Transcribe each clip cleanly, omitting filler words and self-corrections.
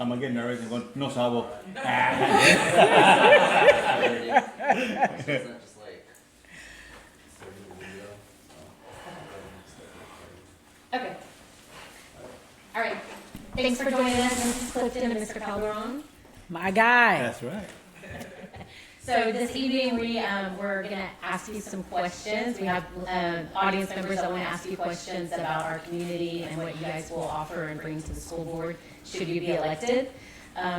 I'm gonna get nervous and go, no sabo. It's not just like starting the video. Okay. All right. Thanks for joining us, Mrs. Clifton and Mr. Calderon. My guy. That's right. So this evening we're going to ask you some questions. We have audience members that want to ask you questions about our community and what you guys will offer and bring to the school board should you be elected.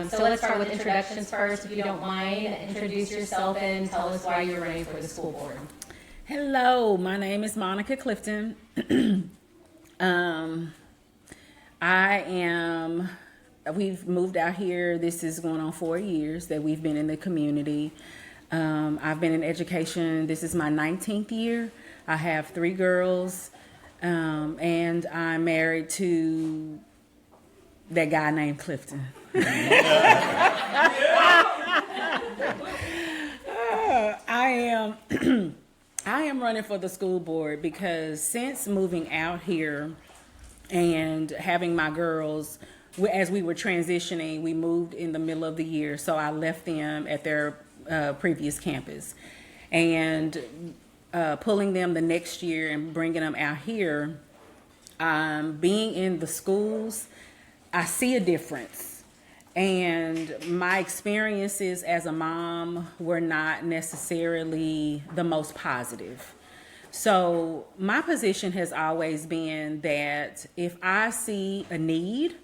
So let's start with introductions first. If you don't mind, introduce yourself and tell us why you're running for the school board. Hello, my name is Monica Clifton. We've moved out here. This is going on 4 years that we've been in the community. I've been in education. This is my 19th year. I have 3 girls, and I'm married to that guy named Clifton. I am running for the school board because since moving out here and having my girls, as we were transitioning, we moved in the middle of the year, so I left them at their previous campus. And pulling them the next year and bringing them out here, being in the schools, I see a difference. And my experiences as a mom were not necessarily the most positive. So my position has always been that if I see a need,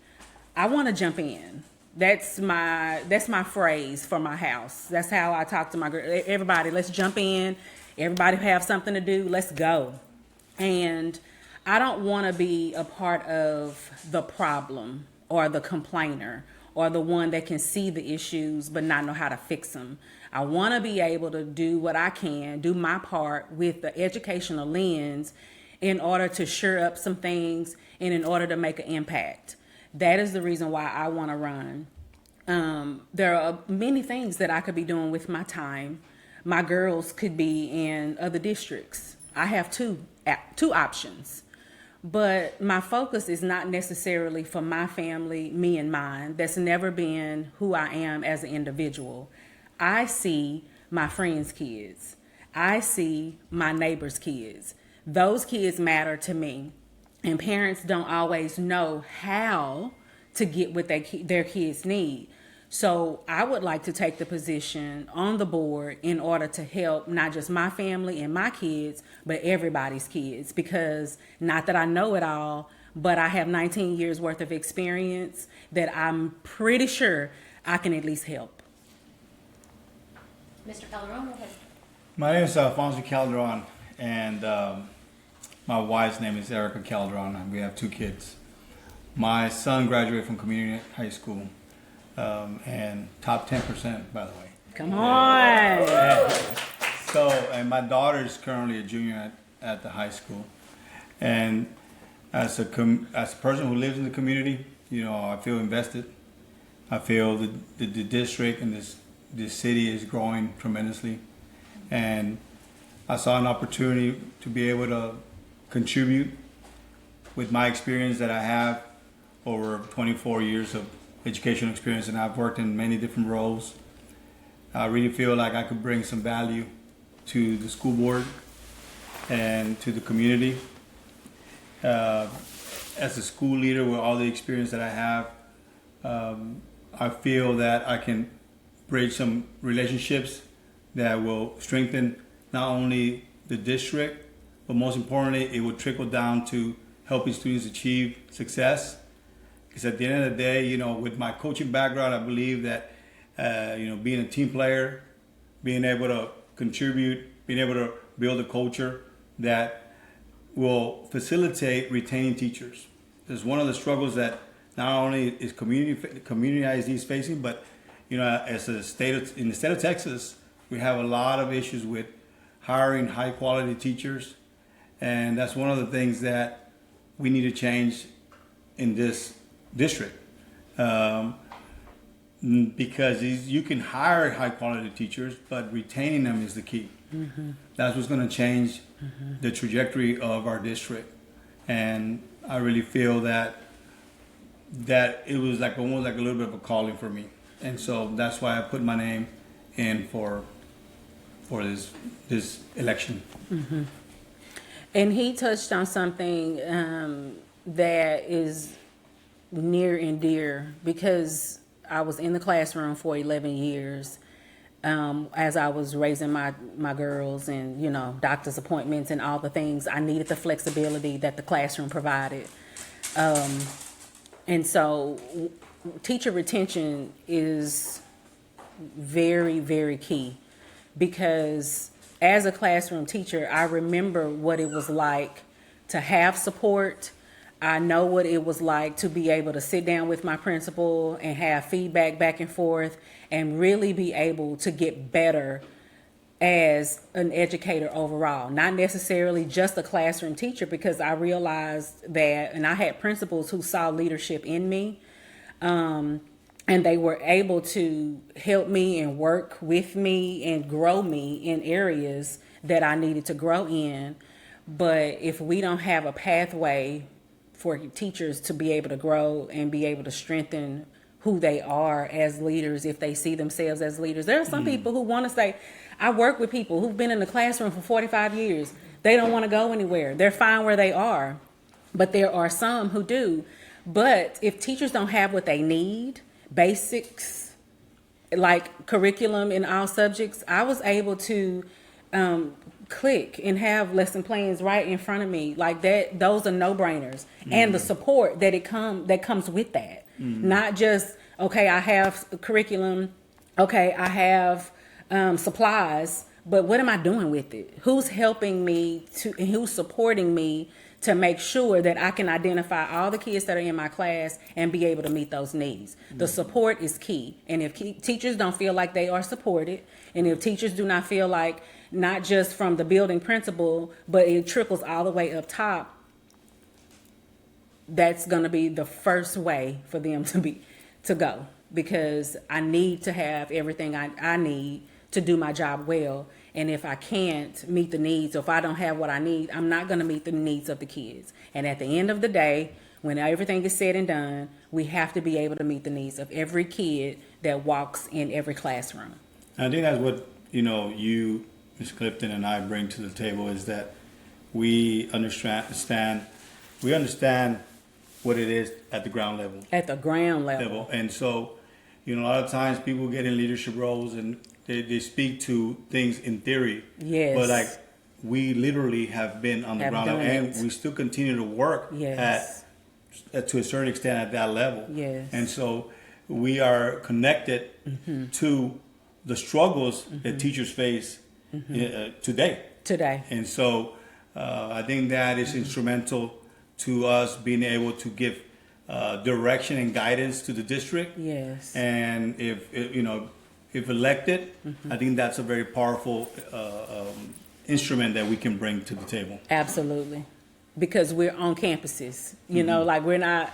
I want to jump in. That's my phrase for my house. That's how I talk to my girl. Everybody, let's jump in. Everybody have something to do. Let's go. And I don't want to be a part of the problem or the complainer or the one that can see the issues but not know how to fix them. I want to be able to do what I can, do my part with the educational lens in order to shore up some things and in order to make an impact. That is the reason why I want to run. There are many things that I could be doing with my time. My girls could be in other districts. I have two options. But my focus is not necessarily for my family, me and mine. That's never been who I am as an individual. I see my friends' kids. I see my neighbors' kids. Those kids matter to me. And parents don't always know how to get what their kids need. So I would like to take the position on the board in order to help not just my family and my kids, but everybody's kids. Because not that I know it all, but I have 19 years worth of experience that I'm pretty sure I can at least help. Mr. Calderon, go ahead. My name is Alfonso Calderon, and my wife's name is Erica Calderon, and we have 2 kids. My son graduated from community high school, and top 10%, by the way. Come on. And my daughter is currently a junior at the high school. And as a person who lives in the community, I feel invested. I feel the district and this city is growing tremendously. And I saw an opportunity to be able to contribute with my experience that I have over 24 years of educational experience, and I've worked in many different roles. I really feel like I could bring some value to the school board and to the community. As a school leader with all the experience that I have, I feel that I can bridge some relationships that will strengthen not only the district, but most importantly, it will trickle down to helping students achieve success. Because at the end of the day, with my coaching background, I believe that, being a team player, being able to contribute, being able to build a culture that will facilitate retaining teachers. There's one of the struggles that not only is community ISD facing, but as in the state of Texas, we have a lot of issues with hiring high quality teachers, and that's one of the things that we need to change in this district, because you can hire high quality teachers, but retaining them is the key. Mm-hmm. That's what's going to change the trajectory of our district. And I really feel that that it was like almost like a little bit of a calling for me, and so that's why I put my name in for this election. And he touched on something that is near and dear, because I was in the classroom for 11 years as I was raising my girls, and, you know, doctor's appointments and all the things. I needed the flexibility that the classroom provided. And so teacher retention is very, very key, because as a classroom teacher, I remember what it was like to have support. I know what it was like to be able to sit down with my principal and have feedback back and forth and really be able to get better as an educator overall, not necessarily just a classroom teacher, because I realized that, and I had principals who saw leadership in me, and they were able to help me and work with me and grow me in areas that I needed to grow in. But if we don't have a pathway for teachers to be able to grow and be able to strengthen who they are as leaders, if they see themselves as leaders. There are some people who want to say, I work with people who've been in the classroom for 45 years. They don't want to go anywhere. They're fine where they are. But there are some who do. But if teachers don't have what they need, basics, like curriculum in all subjects, I was able to click and have lesson plans right in front of me. Like that, those are no-brainers. And the support that comes with that. Not just, okay, I have curriculum, okay, I have supplies, but what am I doing with it? Who's helping me and who's supporting me to make sure that I can identify all the kids that are in my class and be able to meet those needs? The support is key. And if teachers don't feel like they are supported, and if teachers do not feel like, not just from the building principal, but it trickles all the way up top, that's going to be the first way for them to go, because I need to have everything I need to do my job well. And if I can't meet the needs, or if I don't have what I need, I'm not going to meet the needs of the kids. And at the end of the day, when everything is said and done, we have to be able to meet the needs of every kid that walks in every classroom. I think that's what, you, Ms. Clifton, and I bring to the table, is that we understand what it is at the ground level. At the ground level. And so, a lot of times people get in leadership roles and they speak to things in theory. Yes. But like, we literally have been on the ground level, and we still continue to work Yes. at to a certain extent at that level. Yes. And so we are connected to the struggles that teachers face today. And so I think that is instrumental to us being able to give direction and guidance to the district. Yes. And if elected, I think that's a very powerful instrument that we can bring to the table. Absolutely. Because we're on campuses, like we're not,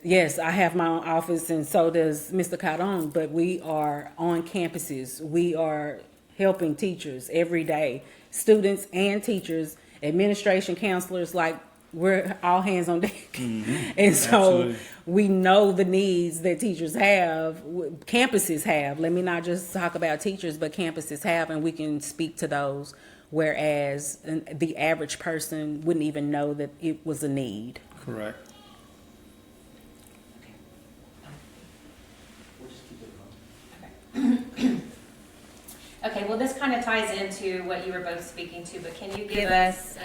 yes, I have my own office and so does Mr. Cardone, but we are on campuses. We are helping teachers every day, students and teachers, administration, counselors, like we're all hands on deck. And so Absolutely. We know the needs that teachers have, campuses have. Let me not just talk about teachers, but campuses have, and we can speak to those, whereas the average person wouldn't even know that it was a need. Correct. We'll just keep it going. Okay, well, this kind of ties into what you were both speaking to, but can you give us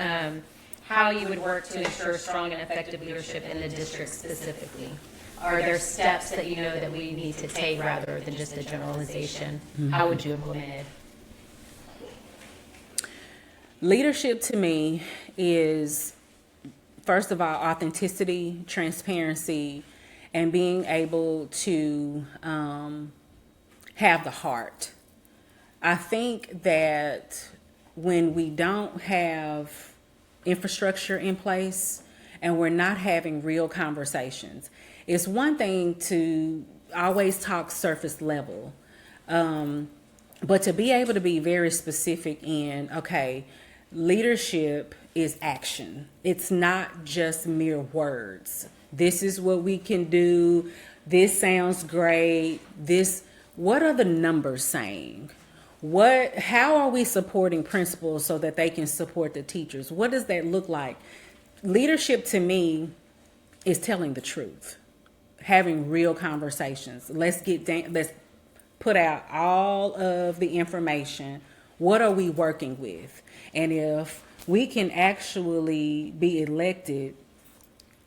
how you would work to ensure strong and effective leadership in the district specifically? Are there steps that you know that we need to take rather than just a generalization? How would you implement it? Leadership to me is, first of all, authenticity, transparency, and being able to have the heart. I think that when we don't have infrastructure in place and we're not having real conversations, it's one thing to always talk surface level, but to be able to be very specific in, okay, leadership is action. It's not just mere words. This is what we can do. This sounds great. What are the numbers saying? How are we supporting principals so that they can support the teachers? What does that look like? Leadership to me is telling the truth, having real conversations. Let's put out all of the information. What are we working with? And if we can actually be elected,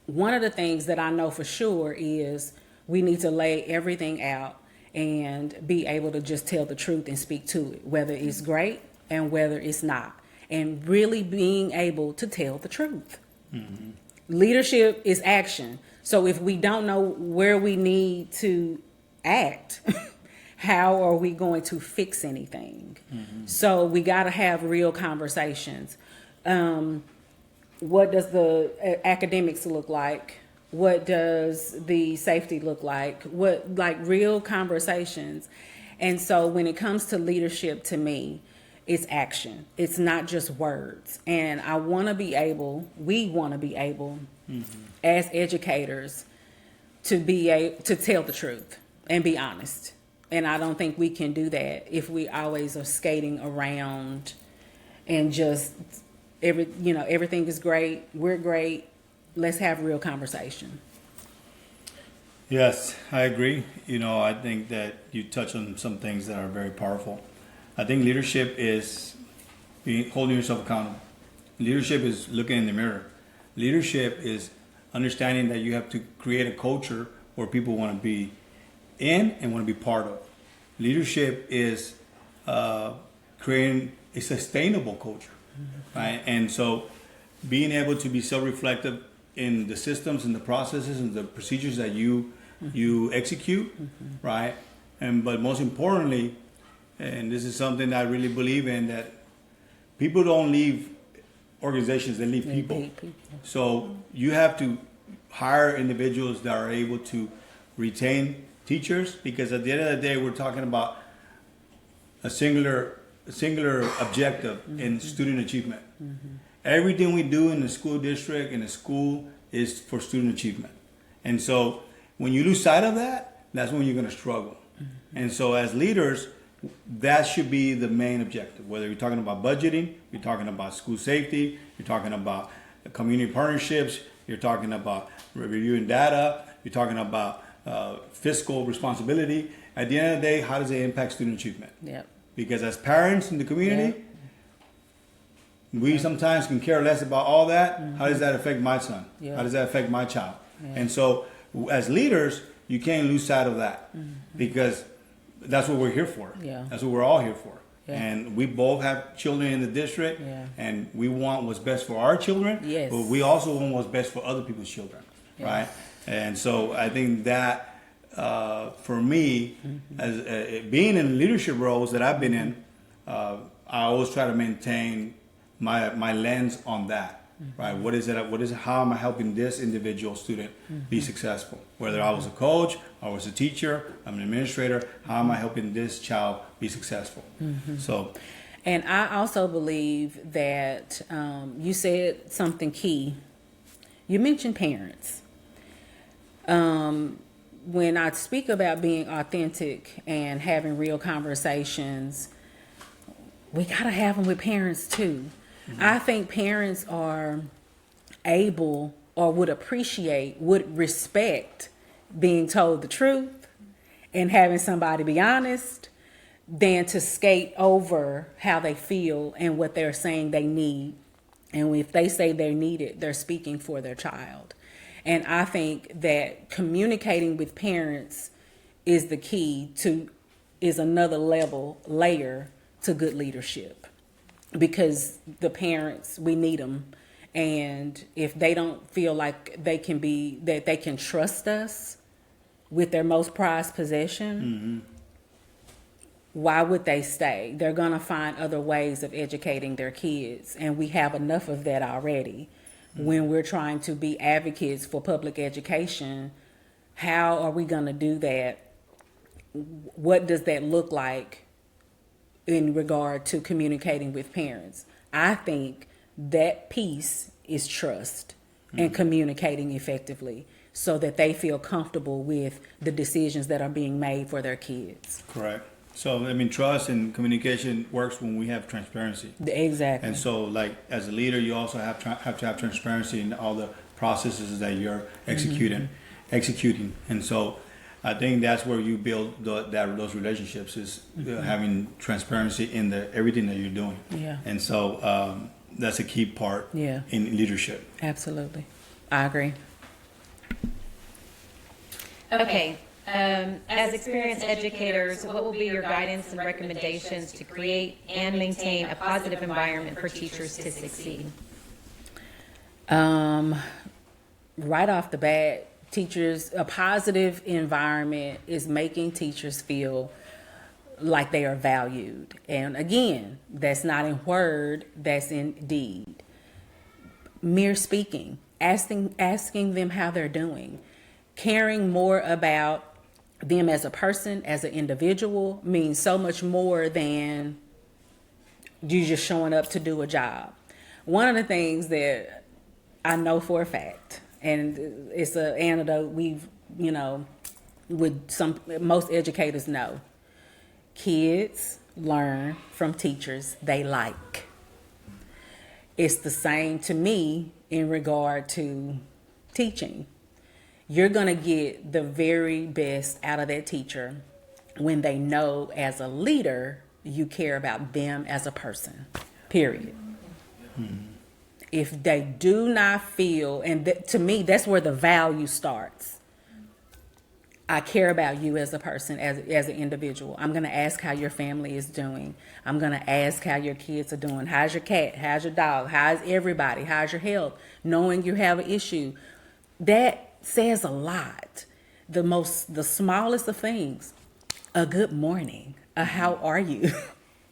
one of the things that I know for sure is we need to lay everything out and be able to just tell the truth and speak to it, whether it's great and whether it's not, and really being able to tell the truth. Mm-hmm. Leadership is action. So if we don't know where we need to act, how are we going to fix anything? Mm-hmm. So we got to have real conversations. What does the academics look like? What does the safety look like? Real conversations. And so when it comes to leadership, to me, it's action. It's not just words. And we want to be able, mm-hmm. as educators, to tell the truth and be honest. And I don't think we can do that if we always are skating around and just everything is great. We're great. Let's have real conversation. Yes, I agree. I think that you touch on some things that are very powerful. I think leadership is holding yourself accountable. Leadership is looking in the mirror. Leadership is understanding that you have to create a culture where people want to be in and want to be part of. Leadership is creating a sustainable culture, right? And so being able to be self-reflective in the systems and the processes and the procedures that you execute, right? But most importantly, and this is something I really believe in, that people don't leave organizations, they leave people. So you have to hire individuals that are able to retain teachers, because at the end of the day, we're talking about a singular objective in student achievement. Mm-hmm. Everything we do in the school district, in the school, is for student achievement. And so when you lose sight of that, that's when you're going to struggle. Mm-hmm. And so as leaders, that should be the main objective. Whether you're talking about budgeting, you're talking about school safety, you're talking about community partnerships, you're talking about reviewing data, you're talking about fiscal responsibility. At the end of the day, how does it impact student achievement? Yep. Because as parents in the community, we sometimes can care less about all that. Mm-hmm. How does that affect my son? How does that affect my child? And so as leaders, you can't lose sight of that, because that's what we're here for. That's what we're all here for. And we both have children in the district, and we want what's best for our children, but we also want what's best for other people's children, right? And so I think that for me, as being in leadership roles that I've been in, I always try to maintain my lens on that. Right? What is it? How am I helping this individual student be successful? Whether I was a coach, I was a teacher, I'm an administrator, how am I helping this child be successful? So, and I also believe that you said something key. You mentioned parents. When I speak about being authentic and having real conversations, we gotta have them with parents too. I think parents are able, or would appreciate, would respect being told the truth and having somebody be honest, than to skate over how they feel and what they're saying they need. And if they say they need it, they're speaking for their child. And I think that communicating with parents is the key is another layer to good leadership. Because the parents, we need them. And if they don't feel like they can trust us with their most prized possession, why would they stay? They're going to find other ways of educating their kids. And we have enough of that already. When we're trying to be advocates for public education, how are we going to do that? What does that look like in regard to communicating with parents? I think that piece is trust and communicating effectively. so that they feel comfortable with the decisions that are being made for their kids. Correct. So, I mean, trust and communication works when we have transparency. Exactly. And so, like, as a leader, you also have to have transparency in all the processes that you're executing. And so, I think that's where you build those relationships is having transparency in everything that you're doing. Yeah. And so, that's a key part Yeah. in leadership. Absolutely. I agree. Okay, as experienced educators, what will be your guidance and recommendations to create and maintain a positive environment for teachers to succeed? Right off the bat, a positive environment is making teachers feel like they are valued. And again, that's not in word, that's in deed. Mere speaking, asking them how they're doing, caring more about them as a person, as an individual, means so much more than you just showing up to do a job. One of the things that I know for a fact, and it's an anecdote most educators know, kids learn from teachers they like. It's the same to me in regard to teaching. You're going to get the very best out of that teacher when they know as a leader you care about them as a person, period. If they do not feel, and to me, that's where the value starts. I care about you as a person, as an individual. I'm going to ask how your family is doing. I'm going to ask how your kids are doing. How's your cat? How's your dog? How's everybody? How's your health? Knowing you have an issue. That says a lot. The smallest of things, a good morning, a how are you,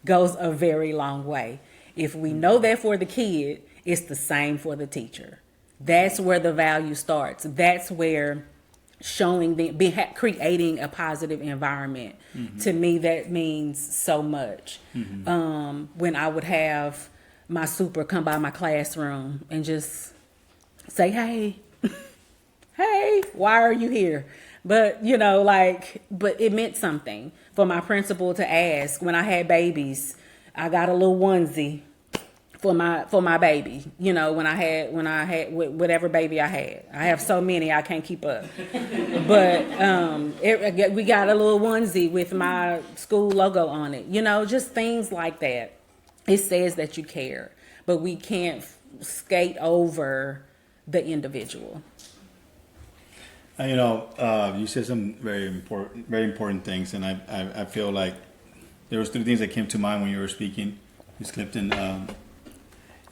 goes a very long way. If we know that for the kid, it's the same for the teacher. That's where the value starts. That's where showing them, creating a positive environment. To me, that means so much. When I would have my super come by my classroom and just say, hey, why are you here? But, but it meant something for my principal to ask. When I had babies, I got a little onesie for my baby. When I had whatever baby I had. I have so many I can't keep up. But we got a little onesie with my school logo on it. Just things like that. It says that you care, but we can't skate over the individual. You said some very important things, and I feel like there was 3 things that came to mind when you were speaking, Ms. Clifton.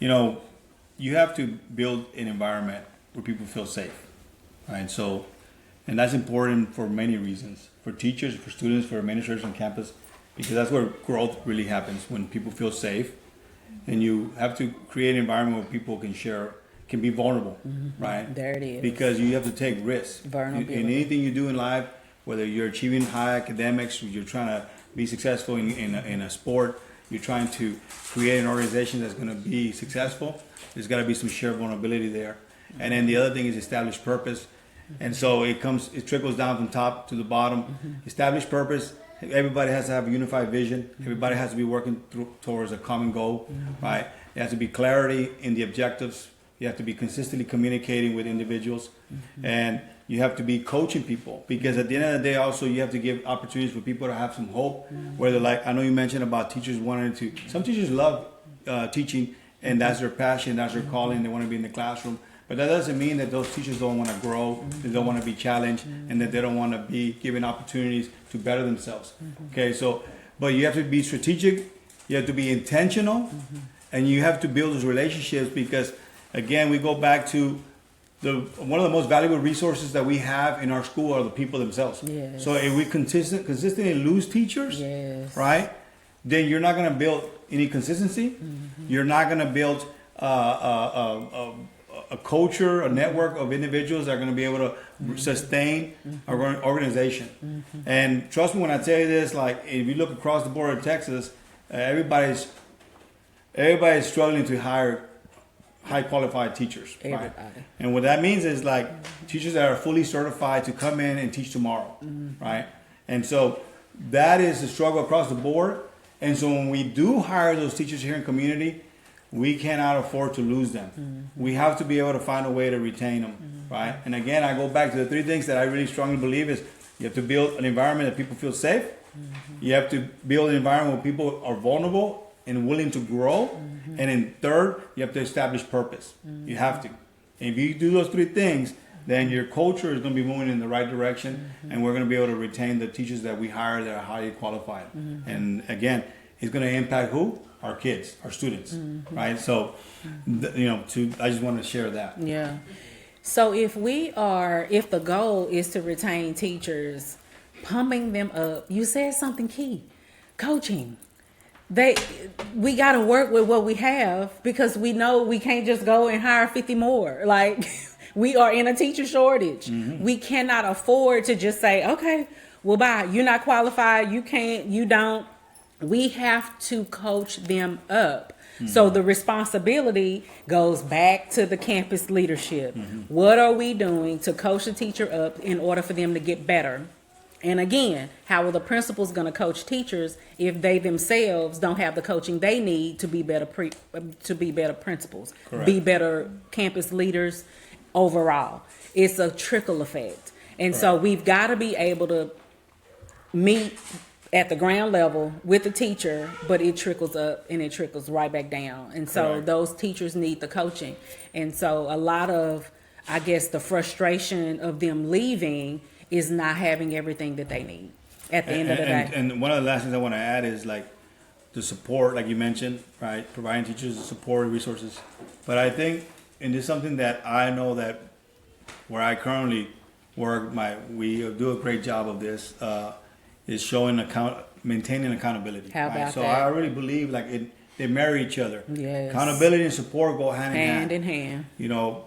You have to build an environment where people feel safe, right? So, and that's important for many reasons, for teachers, for students, for administrators on campus, because that's where growth really happens, when people feel safe. And you have to create an environment where people can be vulnerable, right? There it is. Because you have to take risks. Vulnerability. In anything you do in life, whether you're achieving high academics, you're trying to be successful in a sport, you're trying to create an organization that's going to be successful, there's got to be some shared vulnerability there. And then the other thing is establish purpose. And so it trickles down from top to the bottom. Establish purpose. Everybody has to have a unified vision. Everybody has to be working towards a common goal, right? There has to be clarity in the objectives. You have to be consistently communicating with individuals, and you have to be coaching people, because at the end of the day, also you have to give opportunities for people to have some hope. Whether, like, I know you mentioned about teachers some teachers love teaching, and that's their passion, that's their calling. They want to be in the classroom, but that doesn't mean that those teachers don't want to grow, they don't want to be challenged, and that they don't want to be given opportunities to better themselves. Okay, so, but you have to be strategic, you have to be intentional, and you have to build those relationships, because again, we go back to one of the most valuable resources that we have in our school are the people themselves. Yes. So if we consistently lose teachers, Yes. right, then you're not going to build any consistency. You're not going to build a culture, a network of individuals that are going to be able to sustain our organization. And trust me when I tell you this, like, if you look across the board in Texas, everybody's struggling to hire high qualified teachers, right? Everybody. And what that means is like teachers that are fully certified to come in and teach tomorrow, right? And so that is a struggle across the board. And so when we do hire those teachers here in community, we cannot afford to lose them. We have to be able to find a way to retain them, right? And again, I go back to the three things that I really strongly believe is you have to build an environment that people feel safe. You have to build an environment where people are vulnerable and willing to grow. And then third, you have to establish purpose. You have to. And if you do those three things, then your culture is going to be moving in the right direction, and we're going to be able to retain the teachers that we hire that are highly qualified. And again, it's going to impact who? Our kids, our students, right? So, I just want to share that. Yeah. So if the goal is to retain teachers, pumping them up, you said something key, coaching. We got to work with what we have because we know we can't just go and hire 50 more. Like we are in a teacher shortage. We cannot afford to just say, okay, well, bye. You're not qualified. You can't, you don't. We have to coach them up. So the responsibility goes back to the campus leadership. What are we doing to coach the teacher up in order for them to get better? And again, how are the principals going to coach teachers if they themselves don't have the coaching they need to be better principals, Correct. be better campus leaders overall? It's a trickle effect. And so we've got to be able to meet at the ground level with the teacher, but it trickles up and it trickles right back down. And so Correct. those teachers need the coaching. And so a lot of, I guess, the frustration of them leaving is not having everything that they need at the end of the day. And one of the last things I want to add is like the support, like you mentioned, right? Providing teachers the support and resources. But I think, and this is something that I know that where I currently work, we do a great job of this, is maintaining accountability. How right? about so that? I really believe like they marry each other. Yes. Accountability and support go hand in hand. Hand in hand. You know,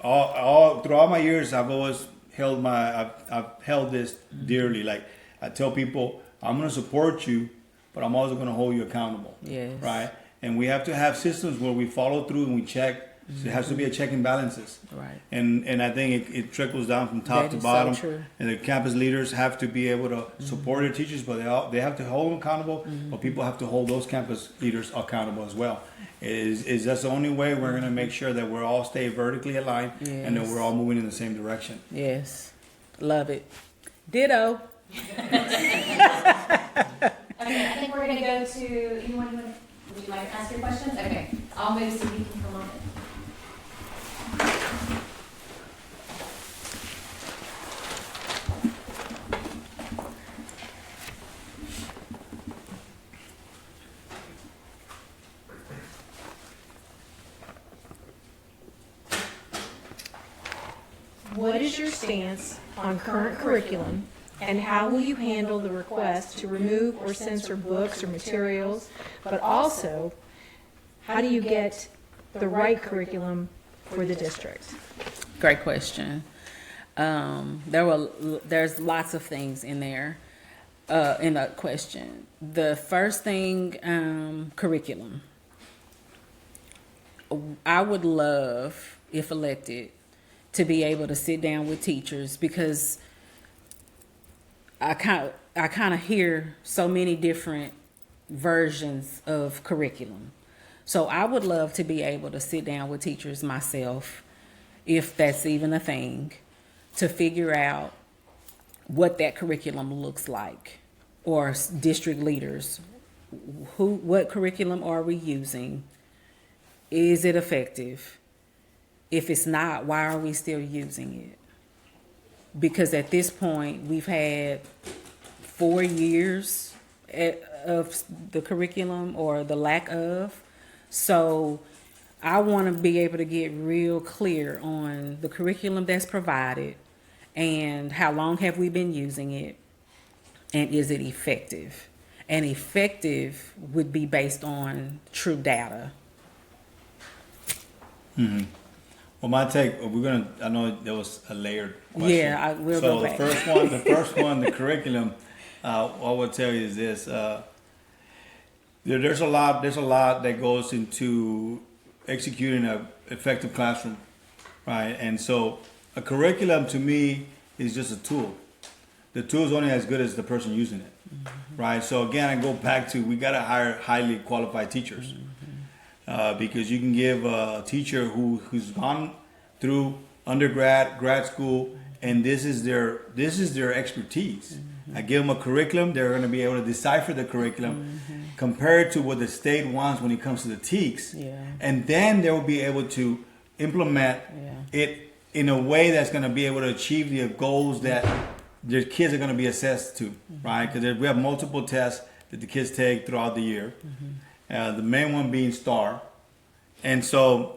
all throughout my years, I've always I've held this dearly. Like I tell people, I'm going to support you, but I'm also going to hold you accountable. Yes. Right. And we have to have systems where we follow through and we check. So it has to be a check and balances. Right. And I think it trickles down from top That to is bottom. so true. And the campus leaders have to be able to support their teachers, but they have to hold them accountable. But people have to hold those campus leaders accountable as well. Is that's the only way we're going to make sure that we're all stay vertically aligned and that Yes. we're all moving in the same direction. Yes. Love it. Ditto. Okay, I think we're gonna go to, would you like to ask your questions? Okay, I'll move so you can come on in. What is your stance on current curriculum, and how will you handle the request to remove or censor books or materials? But also, how do you get the right curriculum for the district? Great question. There's lots of things in there in that question. The first thing, curriculum. I would love, if elected, to be able to sit down with teachers because I kind of hear so many different versions of curriculum. So I would love to be able to sit down with teachers myself, if that's even a thing, to figure out what that curriculum looks like, or district leaders, what curriculum are we using? Is it effective? If it's not, why are we still using it? Because at this point, we've had 4 years of the curriculum or the lack of. So I want to be able to get real clear on the curriculum that's provided and how long have we been using it and is it effective? And effective would be based on true data. Well, my take, I know there was a layered question. Yeah, we'll so go back. the first one, the curriculum, what I will tell you is this, there's a lot that goes into executing an effective classroom, right? And so a curriculum to me is just a tool. The tool is only as good as the person using it, right? So again, I go back to we got to hire highly qualified teachers because you can give a teacher who's gone through undergrad, grad school, and this is their expertise. I give them a curriculum; they're going to be able to decipher the curriculum, compared to what the state wants when it comes to the TEKS, and then they will be able to implement it in a way that's going to be able to achieve the goals that their kids are going to be assessed to, right? Because we have multiple tests that the kids take throughout the year. The main one being STAR, and so.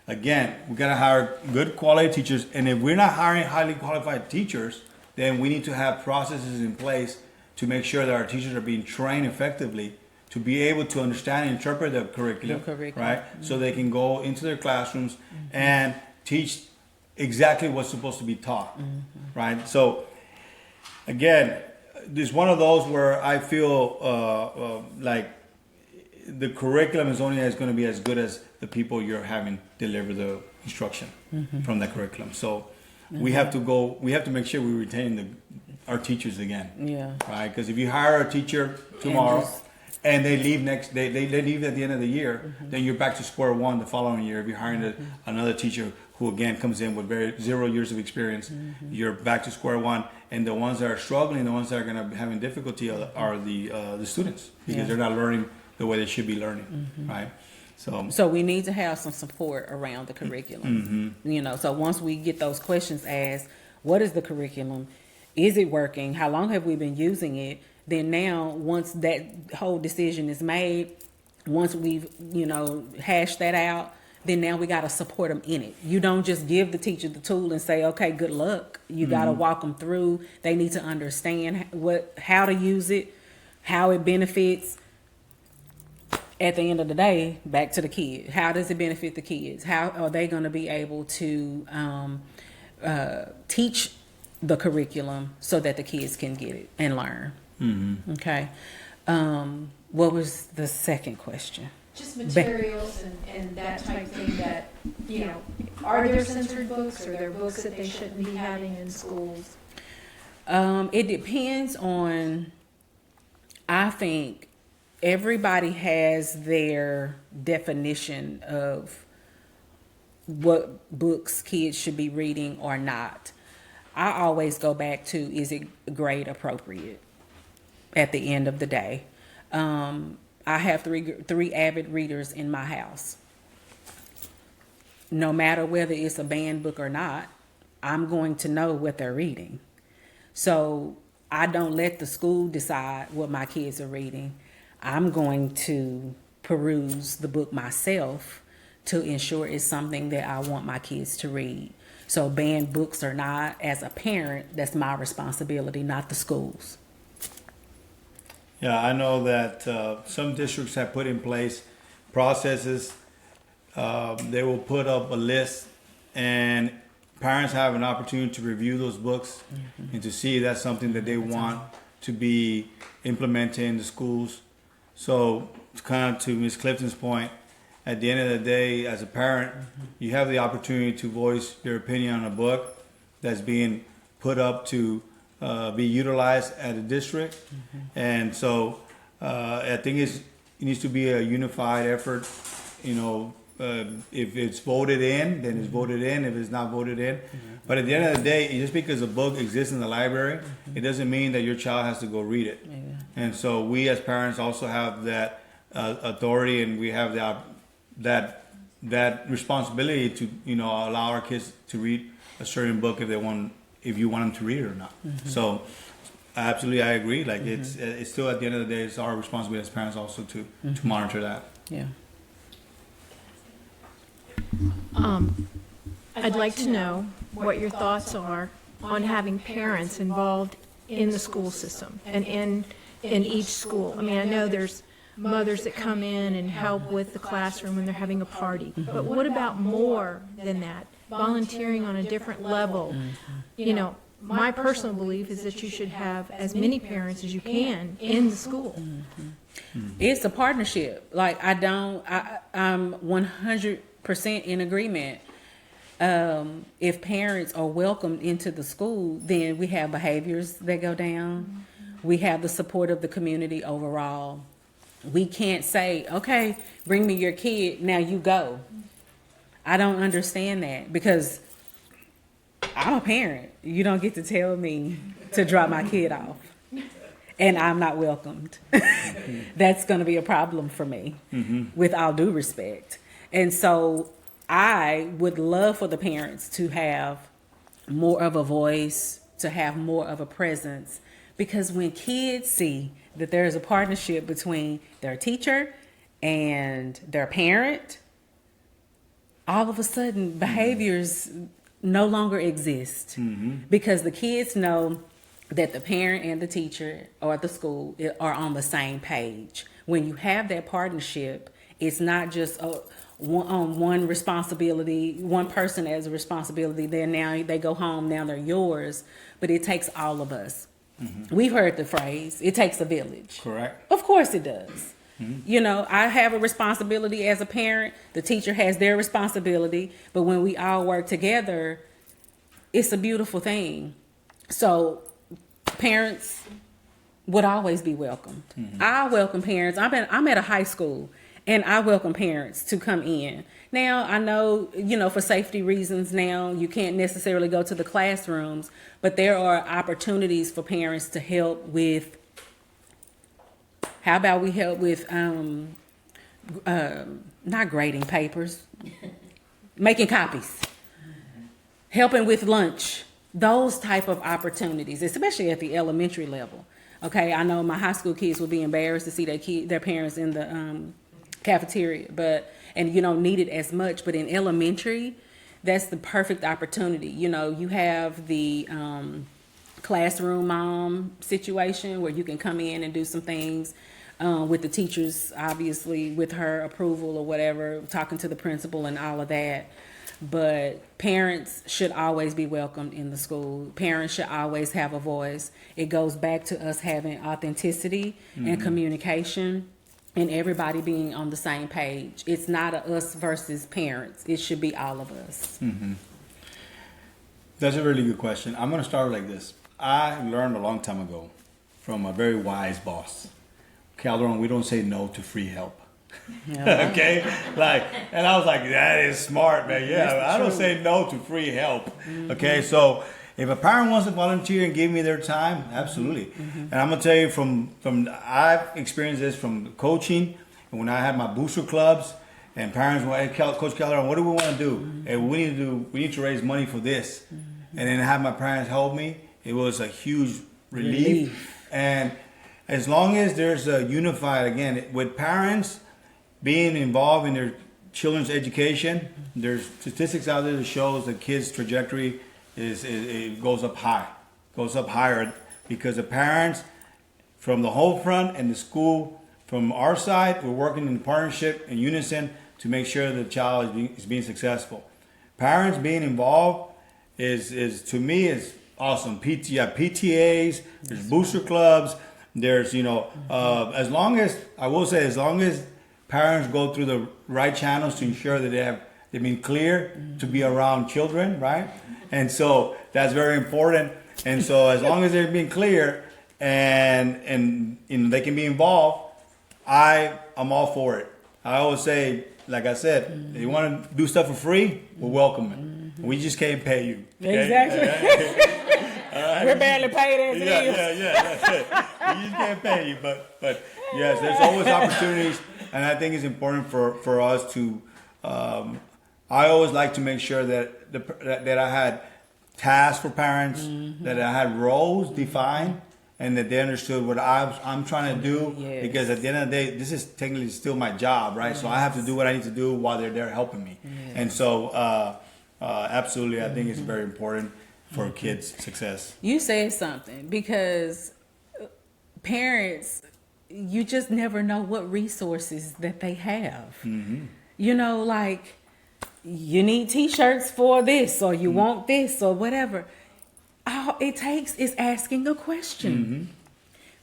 Again, we got to hire good quality teachers, and if we're not hiring highly qualified teachers, then we need to have processes in place to make sure that our teachers are being trained effectively to be able to understand and interpret the curriculum, right? So they can go into their classrooms and teach exactly what's supposed to be taught, right? So, again, it's one of those where I feel like the curriculum is only going to be as good as the people you're having deliver the instruction from that curriculum. So we have to make sure we retain our teachers again. Yeah. Right? Because if you hire a teacher tomorrow and they leave they leave at the end of the year, then you're back to square one the following year. If you're hiring another teacher who again comes in with 0 years of experience, you're back to square one. And the ones that are struggling, the ones that are going to be having difficulty are the students because they're not learning the way they should be learning, right? So we need to have some support around the curriculum. You know, so once we get those questions asked, what is the curriculum? Is it working? How long have we been using it? Then now, once that whole decision is made, once we've, hashed that out, then now we got to support them in it. You don't just give the teacher the tool and say, okay, good luck. You got to walk them through. They need to understand how to use it, how it benefits. At the end of the day, back to the kid. How does it benefit the kids? How are they going to be able to teach the curriculum so that the kids can get it and learn? Okay. What was the second question? Just materials and that type thing that, are there censored books? Are there books that they shouldn't be having in schools? It depends on, I think, everybody has their definition of what books kids should be reading or not. I always go back to, is it grade appropriate at the end of the day? I have three avid readers in my house. No matter whether it's a banned book or not, I'm going to know what they're reading. So I don't let the school decide what my kids are reading. I'm going to peruse the book myself to ensure it's something that I want my kids to read. So banned books or not, as a parent, that's my responsibility, not the school's. Yeah, I know that some districts have put in place processes. They will put up a list and parents have an opportunity to review those books and to see if that's something that they want to be implemented in the schools. So, kind of to Ms. Clifton's point, at the end of the day, as a parent, you have the opportunity to voice your opinion on a book that's being put up to be utilized at a district. And so, I think it needs to be a unified effort. If it's voted in, then it's voted in. If it's not voted in. But at the end of the day, just because a book exists in the library, it doesn't mean that your child has to go read it. And so we as parents also have that authority, and we have that responsibility to allow our kids to read a certain book if you want them to read it or not. So absolutely, I agree. Like it's still at the end of the day, it's our responsibility as parents also to monitor that. Yeah. I'd like to know what your thoughts are on having parents involved in the school system and in each school. I mean, I know there's mothers that come in and help with the classroom when they're having a party, but what about more than that? Volunteering on a different level, my personal belief is that you should have as many parents as you can in the school. It's a partnership. Like I'm 100% in agreement. If parents are welcomed into the school, then we have behaviors that go down. We have the support of the community overall. We can't say, okay, bring me your kid, now you go. I don't understand that because I'm a parent. You don't get to tell me to drop my kid off and I'm not welcomed. That's going to be a problem for me, with all due respect. And so I would love for the parents to have more of a voice, to have more of a presence, because when kids see that there is a partnership between their teacher and their parent, all of a sudden behaviors no longer exist, because the kids know that the parent and the teacher or the school are on the same page. When you have that partnership, it's not just one responsibility, one person has a responsibility, then now they go home, now they're yours, but it takes all of us. We've heard the phrase, it takes a village. Correct. Of course it does. You know, I have a responsibility as a parent. The teacher has their responsibility. But when we all work together, it's a beautiful thing. So parents would always be welcomed. I welcome parents. I'm at a high school, and I welcome parents to come in. Now, I know, you know, for safety reasons now, you can't necessarily go to the classrooms, but there are opportunities for parents to help with. How about we help with not grading papers, making copies, helping with lunch, those type of opportunities, especially at the elementary level. Okay, I know my high school kids would be embarrassed to see their parents in the cafeteria, and you don't need it as much, but in elementary, that's the perfect opportunity. You know, you have the classroom mom situation where you can come in and do some things with the teachers, obviously with her approval or whatever, talking to the principal and all of that. But parents should always be welcomed in the school. Parents should always have a voice. It goes back to us having authenticity and communication and everybody being on the same page. It's not a us versus parents. It should be all of us. That's a really good question. I'm going to start like this. I learned a long time ago from a very wise boss. Calderon, we don't say no to free help. Okay? And I was like, that is smart, man. Yeah, I don't say no to free help. Okay? So if a parent wants to volunteer and give me their time, absolutely. And I'm going to tell you from I've experienced this from coaching, and when I had my booster clubs, and parents were, hey, Coach Calderon, what do we want to do? Hey, we need to raise money for this. And then have my parents help me. It was a huge relief. And as long as there's a unified, again, with parents being involved in their children's education, there's statistics out there that shows the kids' trajectory it goes up higher because the parents from the whole front and the school from our side, we're working in partnership in unison to make sure the child is being successful. Parents being involved is to me is awesome. PTAs, there's booster clubs, there's as long as parents go through the right channels to ensure that they've been clear to be around children, right? And so that's very important. And so as long as they're being clear and they can be involved, I'm all for it. I always say, like I said, if you want to do stuff for free, we'll welcome it. We just can't pay you. Okay? Exactly. We're barely paid as it is. Yeah, that's it. We just can't pay you. But yes, there's always opportunities. And I think it's important for us to, I always like to make sure that I had tasks for parents, that I had roles defined, and that they understood what I'm trying to do. Yes. Because at the end of the day, this is technically still my job, right? Yes. So I have to do what I need to do while they're there helping me. Yes. And so, absolutely, I think it's very important for kids' success. You said something, because parents, you just never know what resources that they have. You know, like, you need t-shirts for this, or you want this, or whatever. all it takes is asking a question. Mm-hmm.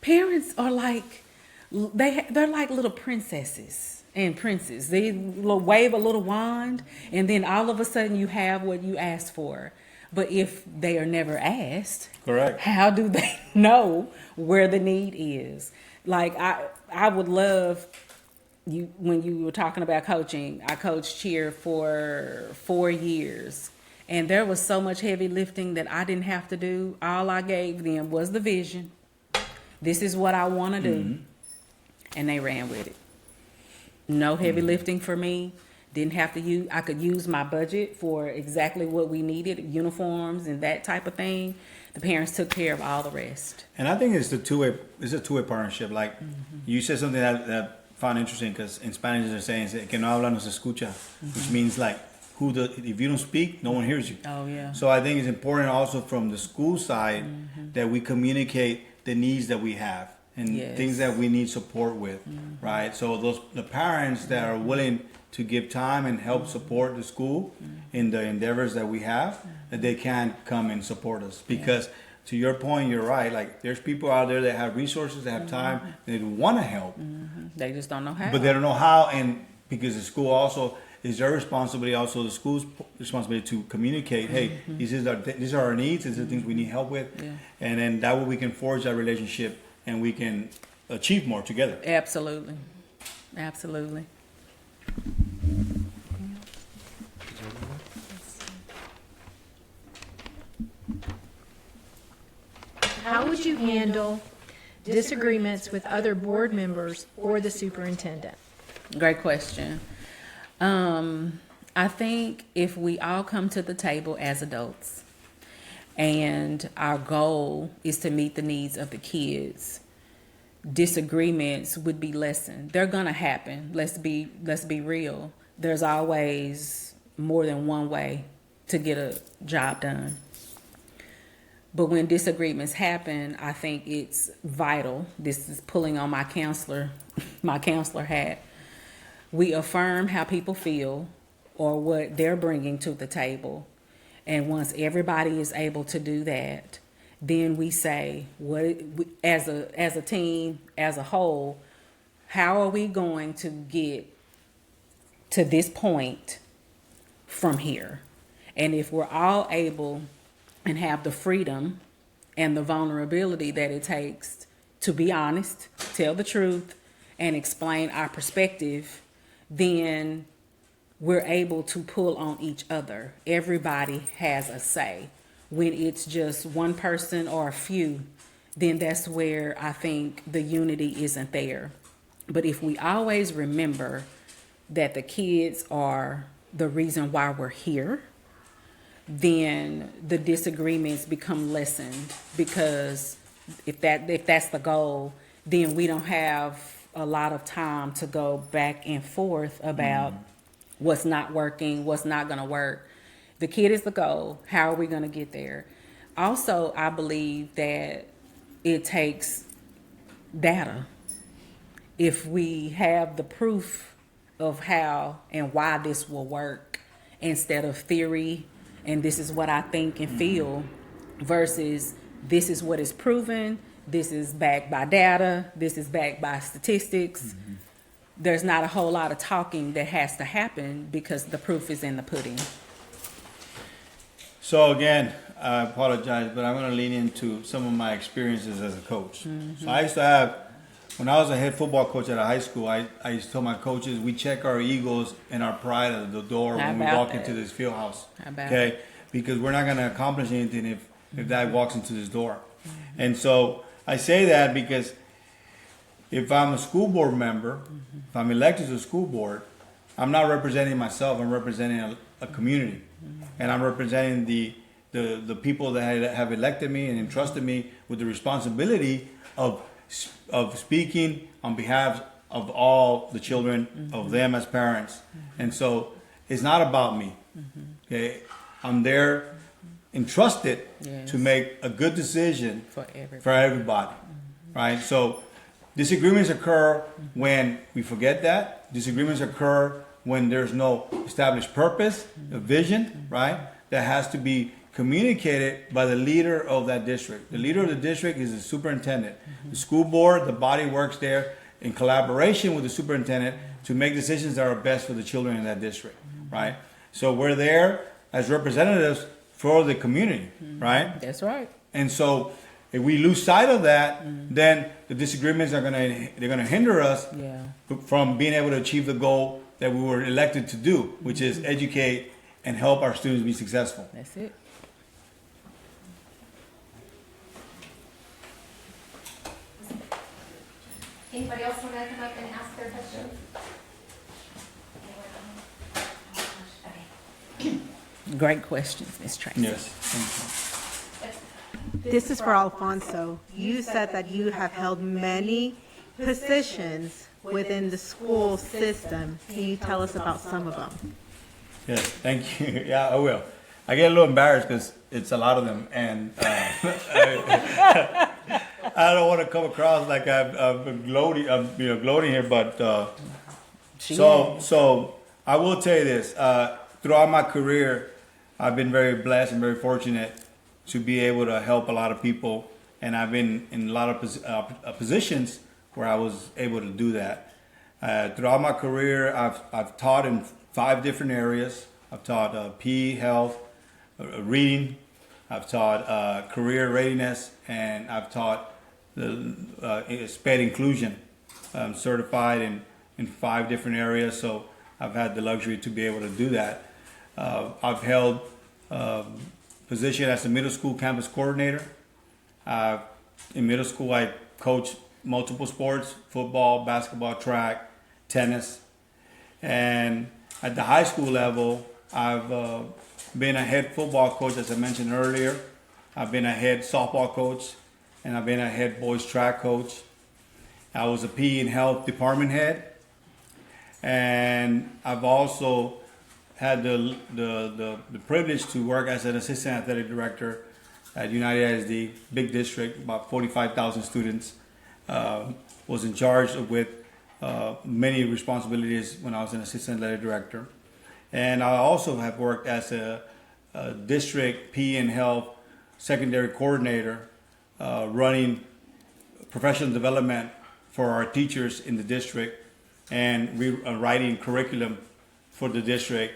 Parents are like, they're like little princesses and princes. They wave a little wand, and then all of a sudden you have what you asked for. But if they are never asked, Correct. how do they know where the need is? Like I would love you when you were talking about coaching. I coached cheer for 4 years, and there was so much heavy lifting that I didn't have to do. All I gave them was the vision. This is what I want to do, and they ran with it. No heavy lifting for me. Didn't have to use. I could use my budget for exactly what we needed, uniforms and that type of thing. The parents took care of all the rest. And I think it's a two-way partnership. Like you said something that I found interesting, because in Spanish they're saying que no habla no se escucha, which means like if you don't speak, no one hears you. Oh yeah. So I think it's important also from the school side that we communicate the needs that we have and Yes. things that we need support with, right? So the parents that are willing to give time and help support the school in the endeavors that we have, that they can come and support us. Because to your point, you're right. Like there's people out there that have resources, that have time, they want to help, They just don't know how. but they don't know how. And because the school also is their responsibility, also the school's responsibility to communicate. Hey, these are our needs. These are the things we need help with, and then that way we can forge that relationship and we can achieve more together. Absolutely. Absolutely. How would you handle disagreements with other board members or the superintendent? Great question. I think if we all come to the table as adults and our goal is to meet the needs of the kids, disagreements would be lessened. They're gonna happen. Let's be real. There's always more than one way to get a job done. But when disagreements happen, I think it's vital. This is pulling on my counselor hat. We affirm how people feel or what they're bringing to the table. And once everybody is able to do that, then we say, as a team, as a whole, how are we going to get to this point from here? And if we're all able and have the freedom and the vulnerability that it takes to be honest, tell the truth, and explain our perspective, then we're able to pull on each other. Everybody has a say. When it's just one person or a few, then that's where I think the unity isn't there. But if we always remember that the kids are the reason why we're here, then the disagreements become lessened, because if that's the goal, then we don't have a lot of time to go back and forth about what's not working, what's not going to work. The kid is the goal. How are we going to get there? Also, I believe that it takes data. If we have the proof of how and why this will work instead of theory and this is what I think and feel versus this is what is proven, this is backed by data, this is backed by statistics. There's not a whole lot of talking that has to happen because the proof is in the pudding. So again, I apologize, but I'm going to lean into some of my experiences as a coach. So I used to have, when I was a head football coach at a high school, I used to tell my coaches, we check our egos and our pride at the door when we walk into this field house. Okay? Because we're not going to accomplish anything if that walks into this door. And so I say that because if I'm a school board member, if I'm elected to the school board, I'm not representing myself, I'm representing a community. And I'm representing the people that have elected me and entrusted me with the responsibility of speaking on behalf of all the children, of them as parents. And so it's not about me. Okay, I'm there entrusted to make a good decision for everybody. Right? So disagreements occur when we forget that. Disagreements occur when there's no established purpose, a vision, right? That has to be communicated by the leader of that district. The leader of the district is the superintendent. The school board, the body works there in collaboration with the superintendent to make decisions that are best for the children in that district, right? So we're there as representatives for the community, right? That's right. And so if we lose sight of that, then the disagreements are gonna hinder us Yeah. from being able to achieve the goal that we were elected to do, which is educate and help our students be successful. That's it. Anybody else want to come up and ask their question? Okay. Great questions, Ms. Tracy. Yes. Thank you. This is for Alfonso. You said that you have held many positions within the school system. Can you tell us about some of them? Yes, thank you. Yeah, I will. I get a little embarrassed because it's a lot of them, and I don't want to come across like I'm gloating. I'm gloating here, but so I will tell you this. Throughout my career, I've been very blessed and very fortunate to be able to help a lot of people, and I've been in a lot of positions where I was able to do that. Throughout my career, I've taught in 5 different areas. I've taught PE, health, reading. I've taught career readiness, and I've taught the SPED inclusion. I'm certified in 5 different areas, so I've had the luxury to be able to do that. I've held position as a middle school campus coordinator. In middle school, I coached multiple sports: football, basketball, track, tennis. And at the high school level, I've been a head football coach, as I mentioned earlier. I've been a head softball coach, and I've been a head boys track coach. I was a PE and health department head, and I've also had the privilege to work as an assistant athletic director at United ISD, big district, about 45,000 students. Was in charge with many responsibilities when I was an assistant athletic director. And I also have worked as a district PE and health secondary coordinator, running professional development for our teachers in the district and writing curriculum for the district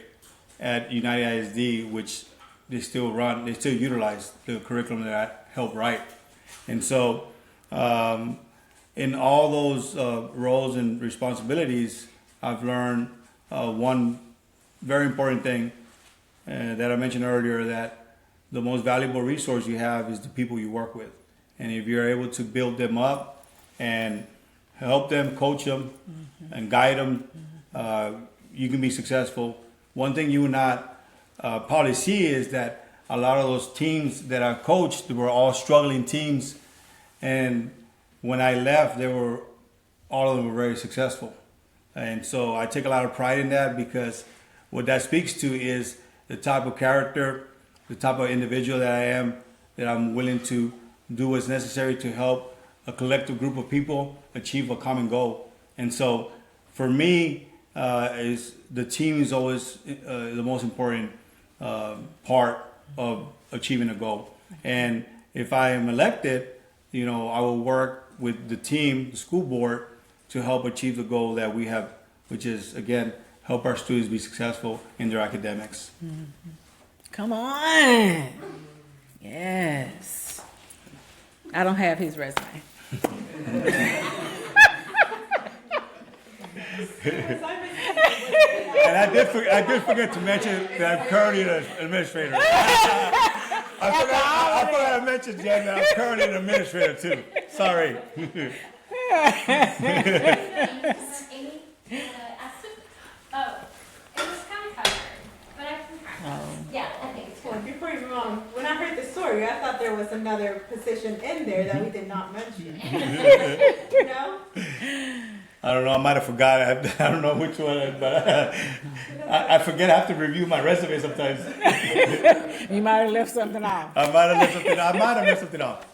at United ISD, which they still utilize the curriculum that I helped write. And so in all those roles and responsibilities, I've learned one very important thing that I mentioned earlier, that the most valuable resource you have is the people you work with. And if you're able to build them up and help them, coach them, and guide them, you can be successful. One thing you will not probably see is that a lot of those teams that I coached were all struggling teams, and when I left, all of them were very successful. And so I take a lot of pride in that, because what that speaks to is the type of character, the type of individual that I am, that I'm willing to do what's necessary to help a collective group of people achieve a common goal. And so for me, is the team is always the most important part of achieving a goal. And if I am elected, I will work with the team, the school board, to help achieve the goal that we have, which is, again, help our students be successful in their academics. Come on. Yes. I don't have his resume. And I did forget to mention that I'm currently an administrator. I forgot to mention, Jen, that I'm currently an administrator too. Sorry. Amy, ask him? Oh, it was kind of covered, but I can. Yeah, I think it's Well, good. before you move on, when I heard the story, I thought there was another position in there that we did not mention. No? I don't know. I might have forgot. I don't know which one, but I forget. I have to review my resume sometimes. You might have left something off. I might have left something off.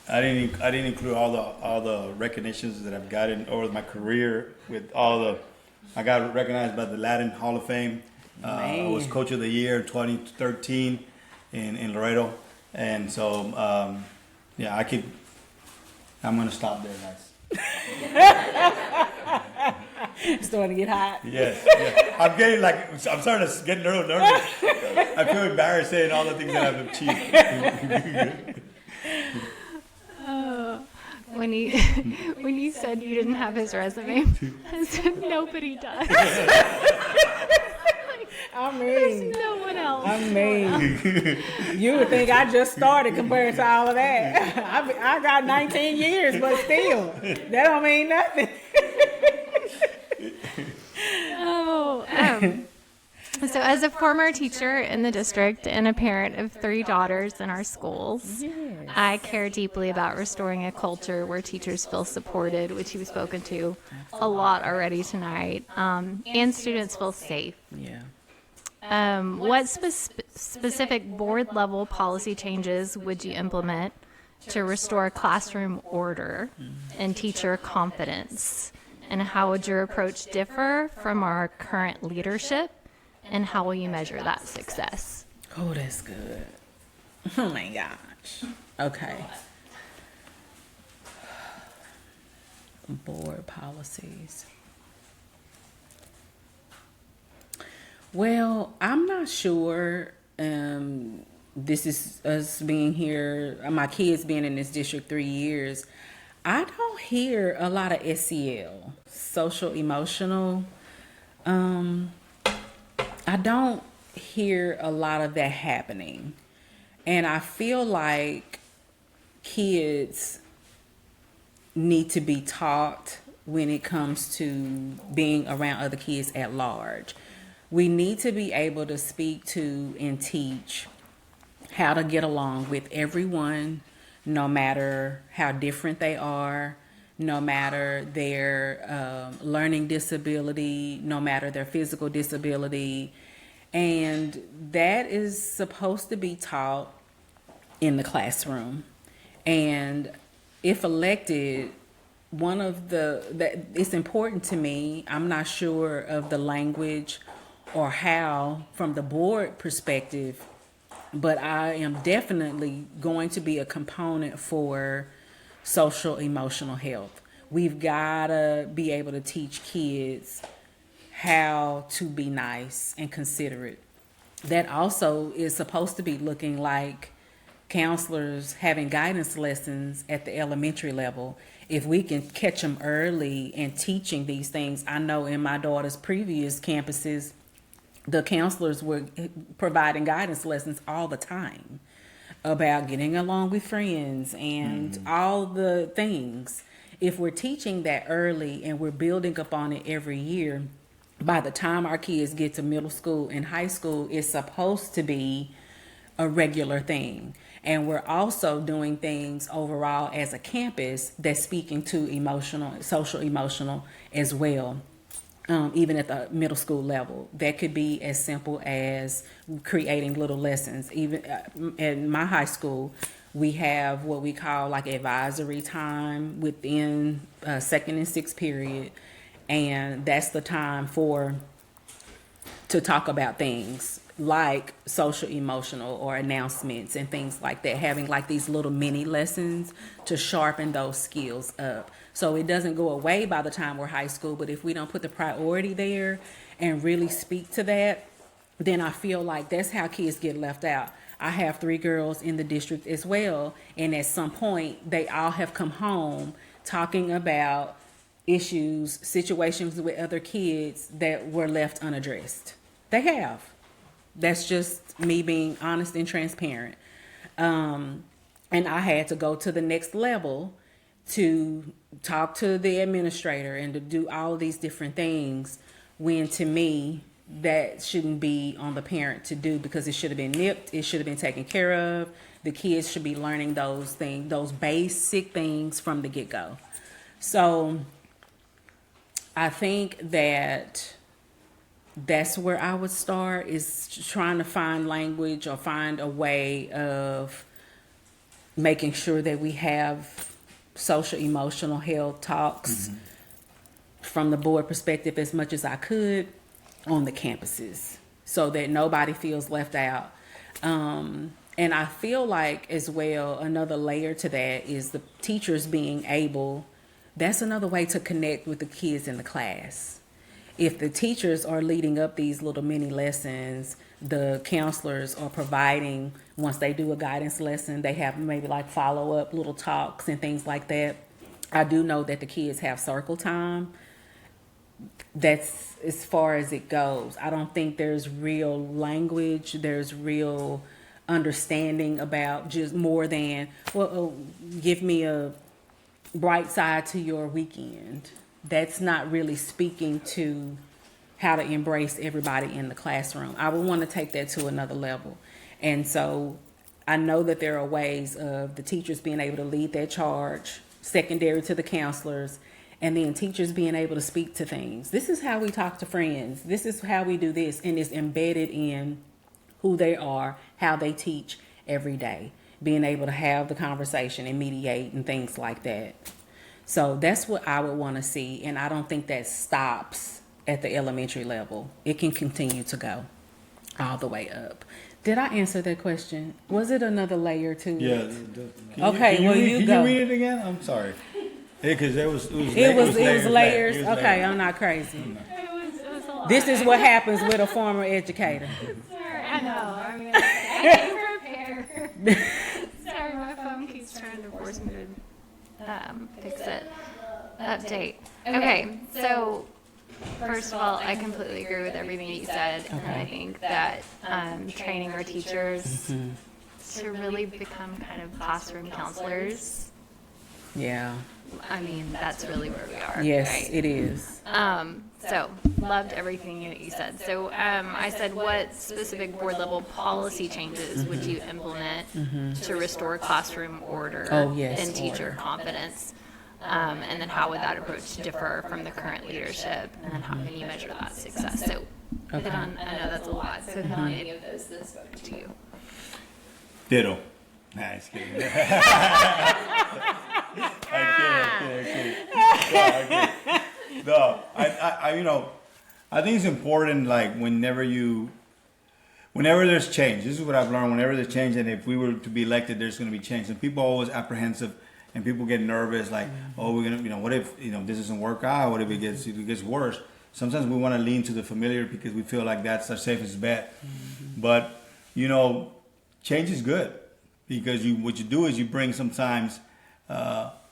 I didn't include all the recognitions that I've gotten over my career. I got recognized by the Latin Hall of Fame I was Man. coach of the year in 2013 in Laredo. And so, yeah, I'm going to stop there, guys. It's starting to get hot. Yes. I'm starting to get nervous. I feel embarrassed saying all the things that I've achieved. When you said you didn't have his resume, I said nobody does. I There's mean, no one else. you would think I just started compared to all of that. I got 19 years, but still, that don't mean nothing. So as a former teacher in the district and a parent of 3 daughters in our schools, I care deeply about restoring a culture where teachers feel supported, which you've spoken to a lot already tonight, and students feel safe. Yeah. What specific board level policy changes would you implement to restore classroom order and teacher confidence? And how would your approach differ from our current leadership? And how will you measure that success? Oh, that's good. Oh my gosh. Okay. Board policies. Well, I'm not sure. This is us being here, my kids being in this district 3 years. I don't hear a lot of SEL, social emotional. I don't hear a lot of that happening. And I feel like kids need to be taught when it comes to being around other kids at large. We need to be able to speak to and teach how to get along with everyone, no matter how different they are, no matter their learning disability, no matter their physical disability. And that is supposed to be taught in the classroom. And if elected, it's important to me. I'm not sure of the language or how from the board perspective, but I am definitely going to be a component for social emotional health. We've got to be able to teach kids how to be nice and considerate. That also is supposed to be looking like counselors having guidance lessons at the elementary level. If we can catch them early and teaching these things, I know in my daughter's previous campuses, the counselors were providing guidance lessons all the time about getting along with friends and all the things. If we're teaching that early and we're building up on it every year, by the time our kids get to middle school and high school, it's supposed to be a regular thing. And we're also doing things overall as a campus that's speaking to social emotional as well. Even at the middle school level, that could be as simple as creating little lessons. Even in my high school, we have what we call like advisory time within second and sixth period, and that's the time to talk about things like social emotional or announcements and things like that, having like these little mini lessons to sharpen those skills up. So it doesn't go away by the time we're high school, but if we don't put the priority there and really speak to that, then I feel like that's how kids get left out. I have 3 girls in the district as well, and at some point they all have come home talking about issues, situations with other kids that were left unaddressed. They have. That's just me being honest and transparent. And I had to go to the next level to talk to the administrator and to do all of these different things, when to me that shouldn't be on the parent to do, because it should have been nipped, it should have been taken care of. The kids should be learning those things, those basic things from the get-go. So I think that's where I would start, is trying to find language or find a way of making sure that we have social emotional health talks from the board perspective as much as I could on the campuses. so that nobody feels left out. And I feel like as well, another layer to that is the teachers being able, that's another way to connect with the kids in the class. If the teachers are leading up these little mini lessons, the counselors are providing, once they do a guidance lesson, they have maybe like follow-up little talks and things like that. I do know that the kids have circle time. That's as far as it goes. I don't think there's real language, there's real understanding about just more than, well, give me a bright side to your weekend. That's not really speaking to how to embrace everybody in the classroom. I would want to take that to another level. And so I know that there are ways of the teachers being able to lead that charge, secondary to the counselors, and then teachers being able to speak to things. This is how we talk to friends. This is how we do this. And it's embedded in who they are, how they teach every day, being able to have the conversation and mediate and things like that. So that's what I would want to see. And I don't think that stops at the elementary level. It can continue to go all the way up. Did I answer that question? Was it another layer to it? Yeah. Okay, Can well, read, you can go. you read it again? I'm sorry. Yeah, because it was Layers. layers. It was Okay, layers. I'm not crazy. It was a lot. This is what happens with a former educator. Sorry, I know. I mean, I came prepared. Sorry, my phone keeps trying to force me to fix it. Update. Okay, so first of all, I completely agree with everything you said, and I think that training our teachers to really become kind of classroom counselors. Yeah. I mean, that's really where we are. Yes, right? it is. So loved everything that you said. So I said, what specific board level policy changes would you implement to restore classroom order and teacher confidence? And then how would that approach differ from the current leadership? And then how can you measure that success? So hit on, I know that's a lot, so hit on any of those that spoke to you. Ditto. Nah, just kidding. I kid. No, I think it's important, like, whenever there's change, this is what I've learned, whenever there's change, and if we were to be elected, there's going to be change. And people are always apprehensive, and people get nervous, like, oh, we're going to, what if, this doesn't work out? What if it gets worse? Sometimes we want to lean to the familiar because we feel like that's our safest bet. But, change is good, because what you do is you bring sometimes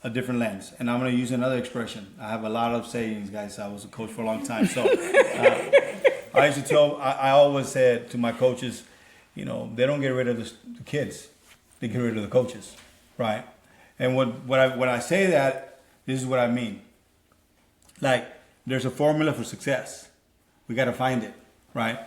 a different lens. And I'm going to use another expression. I have a lot of sayings, guys. I was a coach for a long time. So I used to I always said to my coaches, they don't get rid of the kids. They get rid of the coaches, right? And when I say that, this is what I mean. Like, there's a formula for success. We got to find it, right?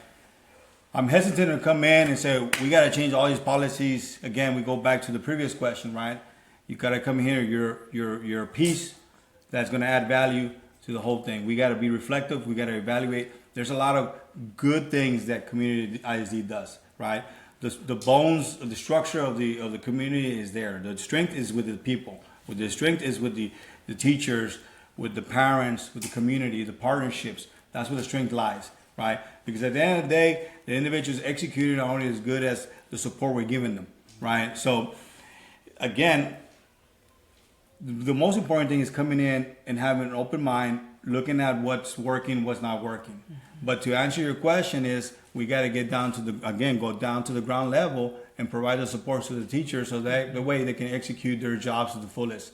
I'm hesitant to come in and say, we got to change all these policies. Again, we go back to the previous question, right? You got to come here, you're a piece that's going to add value to the whole thing. We got to be reflective. We got to evaluate. There's a lot of good things that community ISD does, right? The bones of the structure of the community is there. The strength is with the people. The strength is with the teachers, with the parents, with the community, the partnerships. That's where the strength lies, right? Because at the end of the day, the individuals executing are only as good as the support we're giving them, right? So, again, the most important thing is coming in and having an open mind, looking at what's working, what's not working. But to answer your question is, we got to get down to go down to the ground level and provide the support to the teachers so that the way they can execute their jobs to the fullest.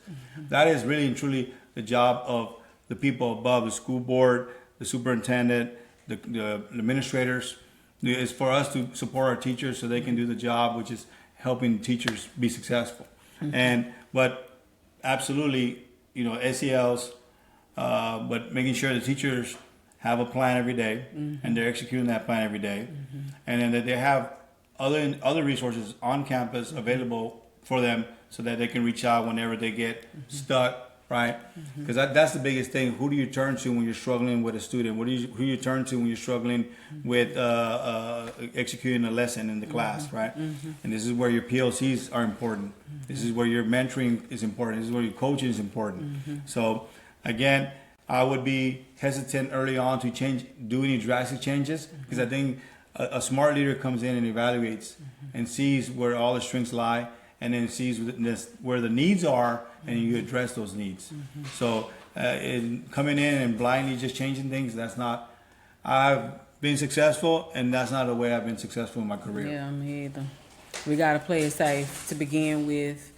That is really and truly the job of the people above, the school board, the superintendent, the administrators. Is for us to support our teachers so they can do the job, which is helping teachers be successful. But absolutely, SELs, but making sure the teachers have a plan every day and they're executing that plan every day, and then that they have other resources on campus available for them so that they can reach out whenever they get stuck, right? Because that's the biggest thing. Who do you turn to when you're struggling with a student? Who do you turn to when you're struggling with executing a lesson in the class, right? And this is where your PLCs are important. This is where your mentoring is important. This is where your coaching is important. So again, I would be hesitant early on to do any drastic changes, because I think a smart leader comes in and evaluates and sees where all the strengths lie, and then sees where the needs are, and you address those needs. So in coming in and blindly just changing things, that's not. I've been successful, and that's not the way I've been successful in my career. Yeah, me either. We gotta play it safe to begin with.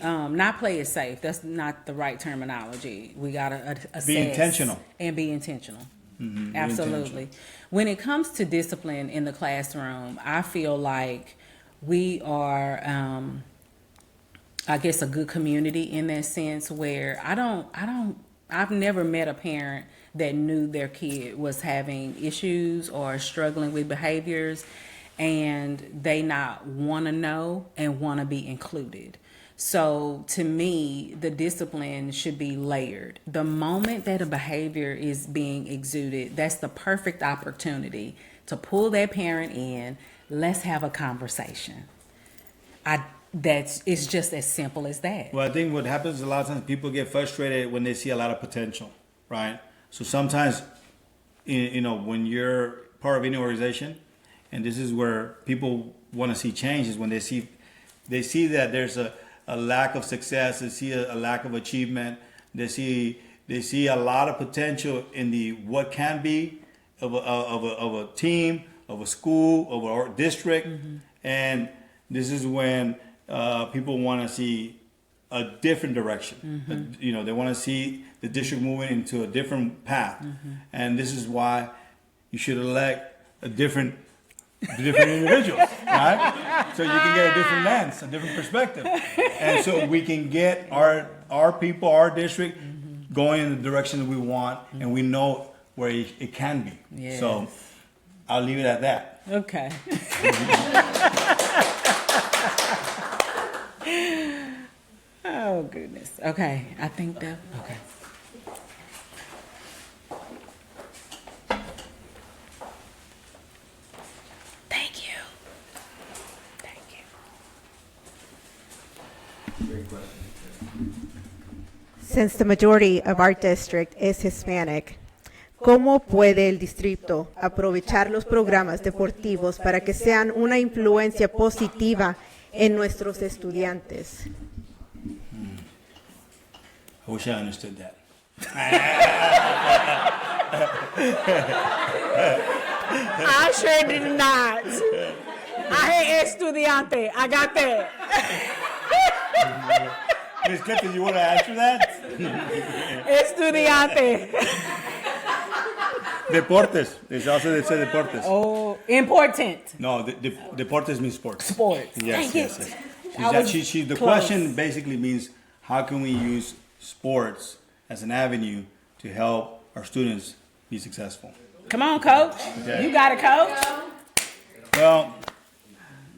Not play it safe. That's not the right terminology. We gotta assess. Be intentional. And be intentional. Be Absolutely. intentional. When it comes to discipline in the classroom, I feel like we are, I guess, a good community in that sense where I've never met a parent that knew their kid was having issues or struggling with behaviors and they not want to know and want to be included. So to me, the discipline should be layered. The moment that a behavior is being exuded, that's the perfect opportunity to pull that parent in. Let's have a conversation. It's just as simple as that. Well, I think what happens a lot of times, people get frustrated when they see a lot of potential, right? So sometimes, when you're part of any organization, and this is where people want to see change, is when they see that there's a lack of success, they see a lack of achievement, they see a lot of potential in the what can be of a team, of a school, of a district, and this is when people want to see a different direction. They want to see the district moving into a different path, and this is why you should elect different individuals, right? So you can get a different lens, a different perspective, and so we can get our people, our district, going in the direction that we want, and we know where it can be. Yes. So I'll leave it at that. Okay. Oh, goodness. Okay. I think that, okay. Thank you. Thank you. Great question. Since the majority of our district is Hispanic, ¿cómo puede el distrito aprovechar los programas deportivos para que sean una influencia positiva en nuestros estudiantes? I wish I understood that. I sure did not. I hate estudiante. I got that. Ms. Clifton, you want to answer that? Estudiante. Deportes. It's also they say deportes. Oh, important. No, deportes means sports. Sports. Yes, Dang yes, it. yes. The close. question basically means how can we use sports as an avenue to help our students be successful? Come on, coach. Okay. You got it, coach. Well,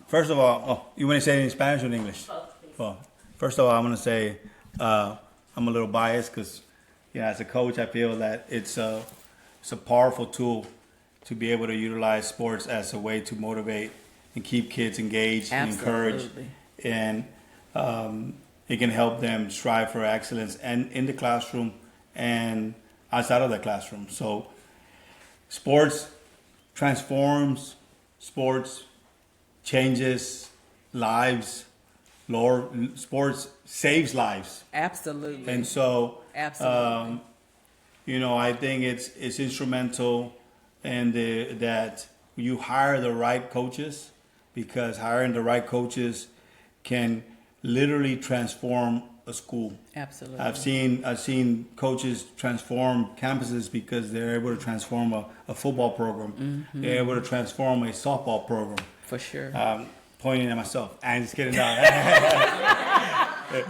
first of all, you want to say it in Spanish or in English? Well, first of all, I'm going to say I'm a little biased because, as a coach, I feel that it's a powerful tool to be able to utilize sports as a way to motivate and keep kids engaged and encouraged, and it can help them strive for excellence and in the classroom and outside of the classroom. So sports transforms, sports changes lives, sports saves lives. Absolutely. And so, Absolutely. I think it's instrumental in that you hire the right coaches, because hiring the right coaches can literally transform a school. Absolutely. I've seen coaches transform campuses because they're able to transform a football program. They're able to transform a softball program. For sure. Pointing at myself. I'm just kidding. No.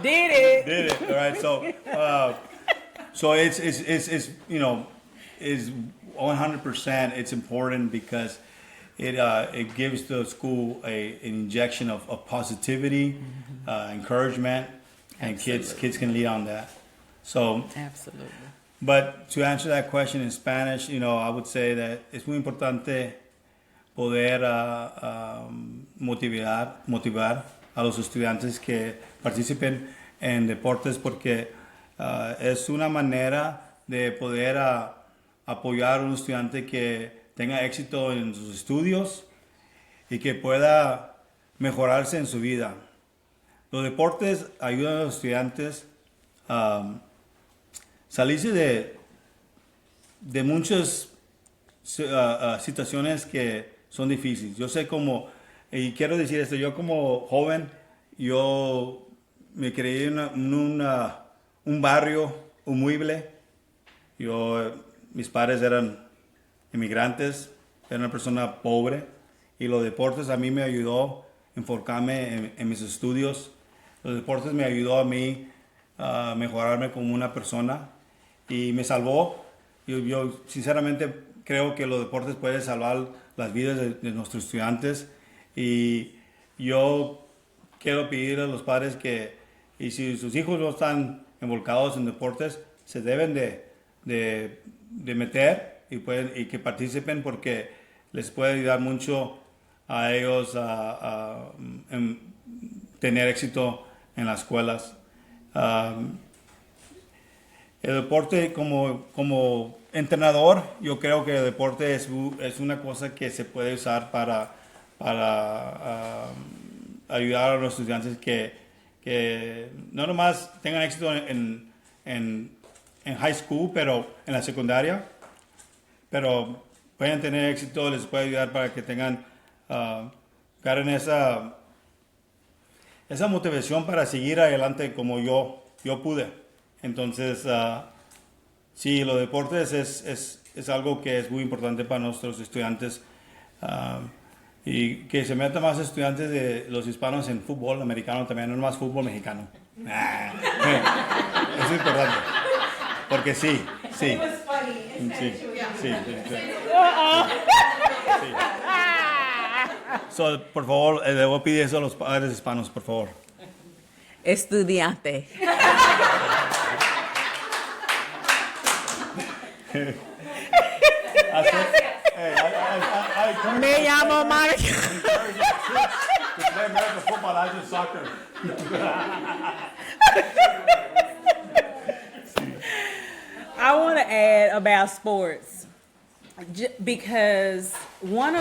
Did it. Did it. All right. So it's is 100%. It's important because it gives the school an injection of positivity, encouragement, and kids can lead on that. So Absolutely. But to answer that question in Spanish, I would say that es muy importante poder motivar a los estudiantes que participen en deportes, porque es una manera de poder apoyar a un estudiante que tenga éxito en sus estudios y que pueda mejorarse en su vida. Los deportes ayudan a los estudiantes a salirse de muchas situaciones que son difíciles. Yo sé cómo, y quiero decir esto, yo como joven, yo me creí en un barrio humilde. Mis padres eran inmigrantes, era una persona pobre, y los deportes a mí me ayudó a enfocarme en mis estudios. Los deportes me ayudó a mí a mejorarme como una persona y me salvó. Yo sinceramente creo que los deportes pueden salvar las vidas de nuestros estudiantes, y yo quiero pedir a los padres que, y si sus hijos no están involucrados en deportes, se deben de meter y que participen, porque les puede ayudar mucho a ellos a tener éxito en las escuelas. El deporte como entrenador, yo creo que el deporte es una cosa que se puede usar para ayudar a los estudiantes que no nomás tengan éxito en high school, pero en la secundaria, pero pueden tener éxito, les puede ayudar para que tengan ganen esa motivación para seguir adelante como yo pude. Entonces, sí, los deportes es algo que es muy importante para nuestros estudiantes, y que se metan más estudiantes de los hispanos en fútbol americano también, no más fútbol mexicano. Es importante, porque sí. Sí. So, por favor, le voy a pedir eso a los padres hispanos, por favor. Estudiante. Me llamo Mario. I want to add about sports because when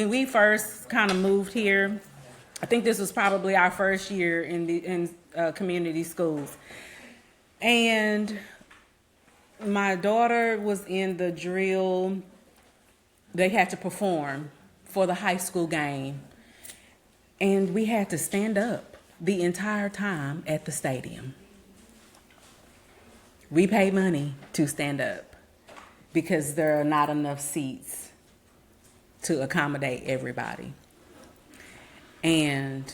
we first kind of moved here, I think this was probably our first year in community schools, and my daughter was in the drill. They had to perform for the high school game, and we had to stand up the entire time at the stadium. We pay money to stand up because there are not enough seats to accommodate everybody. And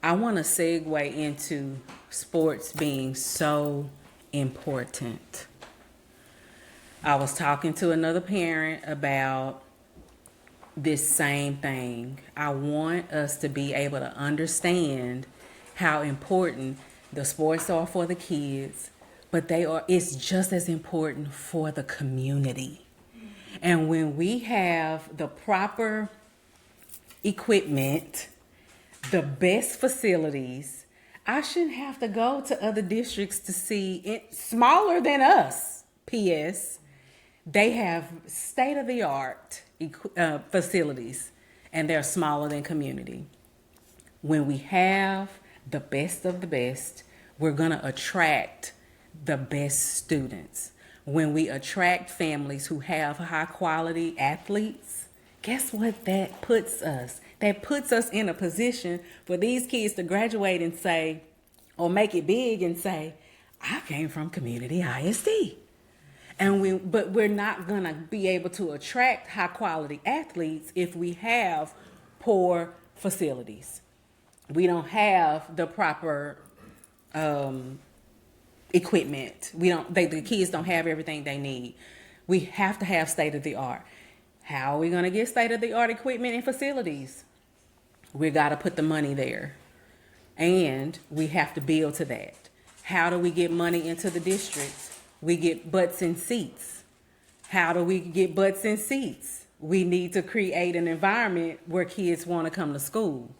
I want to segue into sports being so important. I was talking to another parent about this same thing. I want us to be able to understand how important the sports are for the kids, but it's just as important for the community. And when we have the proper equipment, the best facilities, I shouldn't have to go to other districts to see it smaller than us. P.S. They have state-of-the-art facilities, and they're smaller than community. When we have the best of the best, we're going to attract the best students. When we attract families who have high-quality athletes, guess what that puts us? That puts us in a position for these kids to graduate and say, or make it big and say, I came from community ISD. But we're not going to be able to attract high-quality athletes if we have poor facilities. We don't have the proper equipment. The kids don't have everything they need. We have to have state-of-the-art. How are we going to get state-of-the-art equipment and facilities? We got to put the money there. And we have to build to that. How do we get money into the districts? We get butts in seats. How do we get butts in seats? We need to create an environment where kids want to come to school.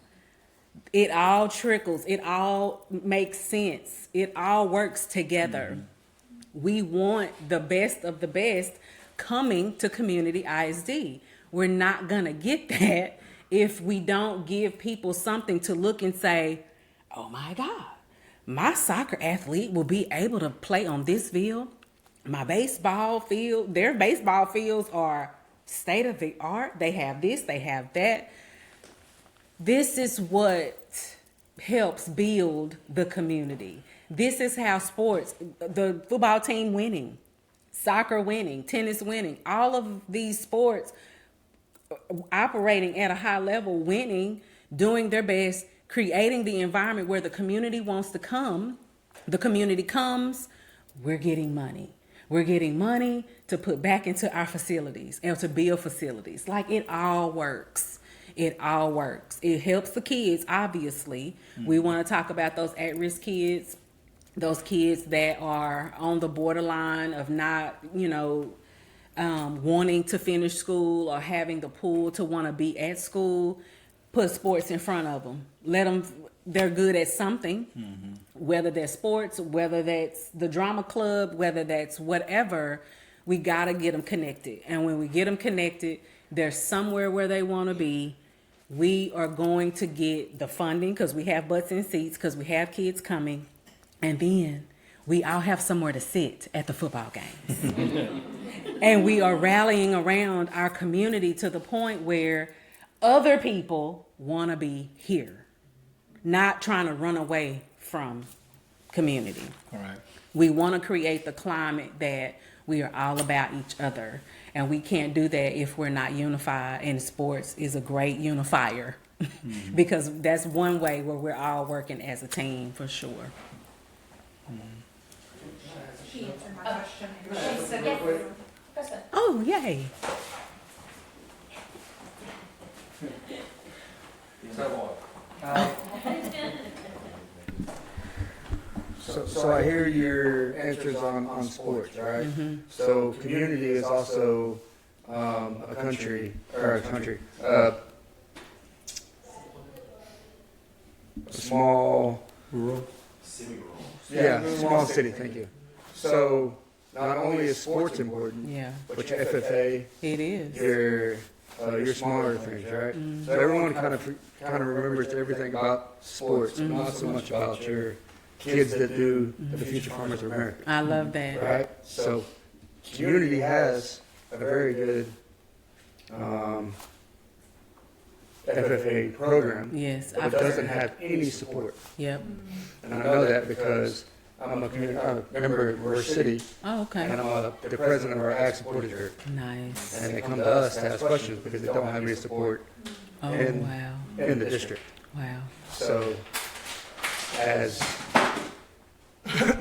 It all trickles. It all makes sense. It all works together. Mm-hmm. We want the best of the best coming to Community ISD. We're not going to get that if we don't give people something to look and say, oh my God, my soccer athlete will be able to play on this field. My baseball field, their baseball fields are state of the art. They have this, they have that. This is what helps build the community. This is how sports, the football team winning, soccer winning, tennis winning, all of these sports operating at a high level, winning, doing their best, creating the environment where the community wants to come. The community comes, we're getting money. We're getting money to put back into our facilities and to build facilities. Like, it all works. It all works. It helps the kids, obviously. We want to talk about those at-risk kids, those kids that are on the borderline of not, wanting to finish school or having the pull to want to be at school. Put sports in front of them. Let them, they're good at something, whether that's sports, whether that's the drama club, whether that's whatever. We got to get them connected. And when we get them connected, they're somewhere where they want to be. We are going to get the funding because we have butts in seats, because we have kids coming. And then we all have somewhere to sit at the football games. And we are rallying around our community to the point where other people want to be here, not trying to run away from community. All right. We want to create the climate that we are all about each other. And we can't do that if we're not unified. And sports is a great unifier because that's one way where we're all working as a team for sure. Oh, yay. So I hear your answers on sports, right? So community is also a small, Rural. small city. Thank you. So not only is sports important, Yeah, but your FFA, it is. your smaller things, right? So everyone kind of remembers everything about sports, not so much about your kids that do the Future Farmers of America, I love that. right? So community has a very good FFA program, Yes, but it doesn't have any support. Yep. And I know that because I'm a member of River City, Oh, okay. and I'm the president of our Ag Supporters Group. Nice. And they come to us to ask questions because they don't have any support Oh, and- wow. in the district. Wow. So as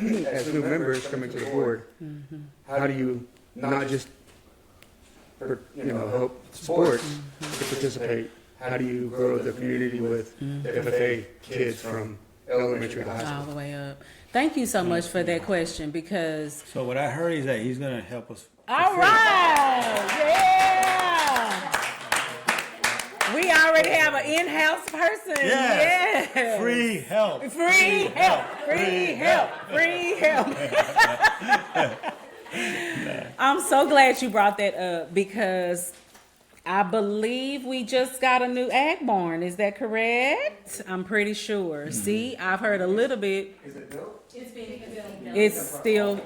new members coming to the board, how do you not just help sports to participate? How do you grow the community with the FFA kids from elementary to high All school? the way up. Thank you so much for that question because, So what I heard is that he's gonna help us. all right, yeah. We already have an in-house person. Yes. Yes. Free help. Free help. Free help. Free help. I'm so glad you brought that up because I believe we just got a new ag barn. Is that correct? I'm pretty sure. See, I've heard a little bit. Is it built? It's still,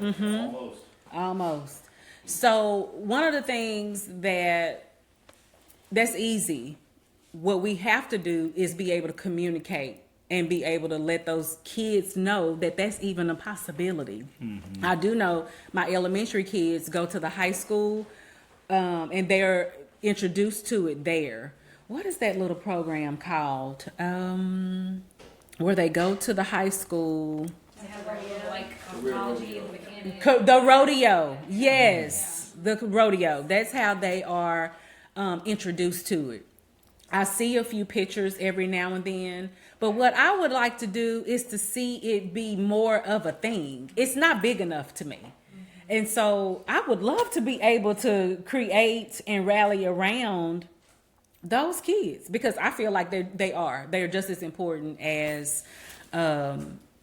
almost. So one of the things that's easy, what we have to do is be able to communicate and be able to let those kids know that that's even a possibility. I do know my elementary kids go to the high school, and they're introduced to it there. What is that little program called? Where they go to the high school. The rodeo, yes, the rodeo. That's how they are introduced to it. I see a few pictures every now and then, but what I would like to do is to see it be more of a thing. It's not big enough to me. And so I would love to be able to create and rally around those kids because I feel like they're just as important as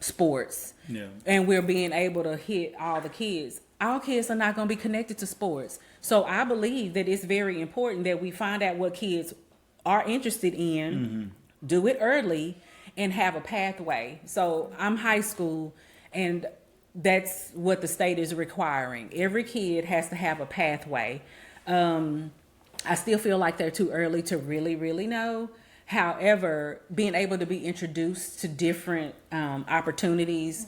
sports. Yeah. And we're being able to hit all the kids. all kids are not going to be connected to sports. So I believe that it's very important that we find out what kids are interested in, do it early, and have a pathway. So I'm high school, and that's what the state is requiring. Every kid has to have a pathway. I still feel like they're too early to really, really know. However, being able to be introduced to different opportunities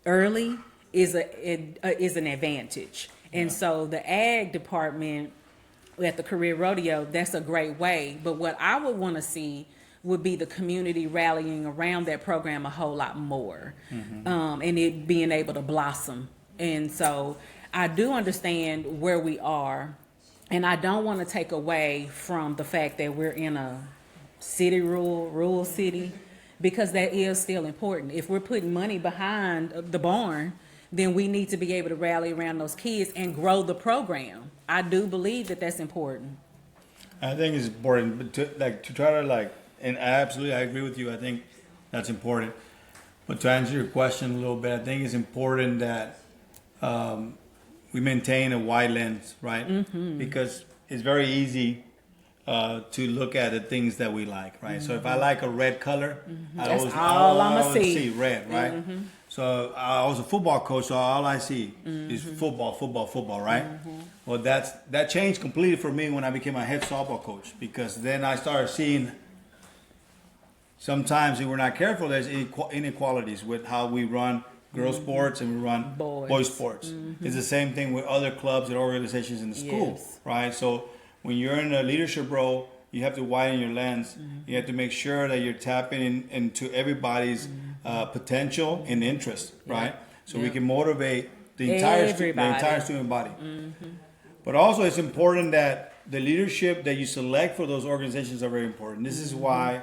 early is an advantage. And so the ag department at the Career Rodeo, that's a great way. But what I would want to see would be the community rallying around that program a whole lot more, and it being able to blossom. And so I do understand where we are, and I don't want to take away from the fact that we're in a city, rural city, because that is still important. If we're putting money behind the barn, then we need to be able to rally around those kids and grow the program. I do believe that that's important. I think it's important to try to and absolutely I agree with you. I think that's important. But to answer your question a little bit, I think it's important that we maintain a wide lens, right? Because it's very easy to look at the things that we like, right? So if I like a red color, I always see red, right? So I was a football coach, so all I see is football, right? Well, that changed completely for me when I became a head softball coach, because then I started seeing sometimes if we're not careful, there's inequalities with how we run girls sports and we run boys sports. It's the same thing with other clubs and organizations in the school, right? So when you're in a leadership role, you have to widen your lens. You have to make sure that you're tapping into everybody's potential and interest, right? So we can motivate the entire student body. But also it's important that the leadership that you select for those organizations are very important. This is why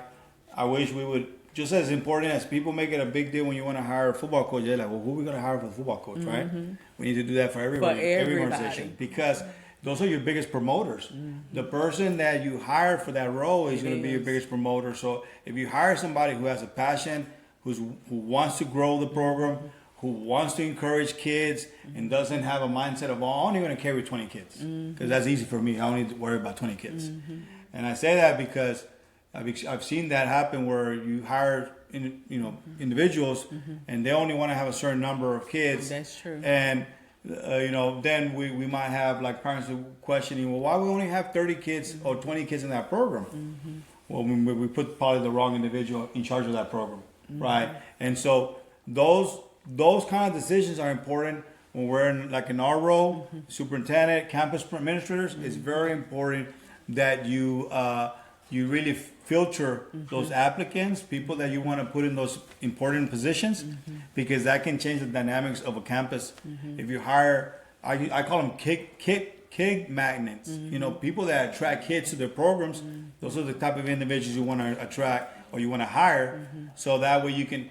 I wish we would, just as important as people make it a big deal when you want to hire a football coach, they're like, well, who are we going to hire for the football coach, right? We need to do that for everybody, every organization, because those are your biggest promoters. The person that you hire for that role is going to be your biggest promoter. So if you hire somebody who has a passion, who wants to grow the program, who wants to encourage kids and doesn't have a mindset of, oh, I'm only going to carry 20 kids, because that's easy for me. I don't need to worry about 20 kids. And I say that because I've seen that happen where you hire individuals and they only want to have a certain number of kids. That's true. And then we might have like parents questioning, well, why we only have 30 kids or 20 kids in that program? Well, we put probably the wrong individual in charge of that program, right? And so those kind of decisions are important when we're in our role, superintendent, campus administrators. It's very important that you really filter those applicants, people that you want to put in those important positions, because that can change the dynamics of a campus. If you hire, I call them kid magnets, people that attract kids to their programs. Those are the type of individuals you want to attract or you want to hire, so that way you can,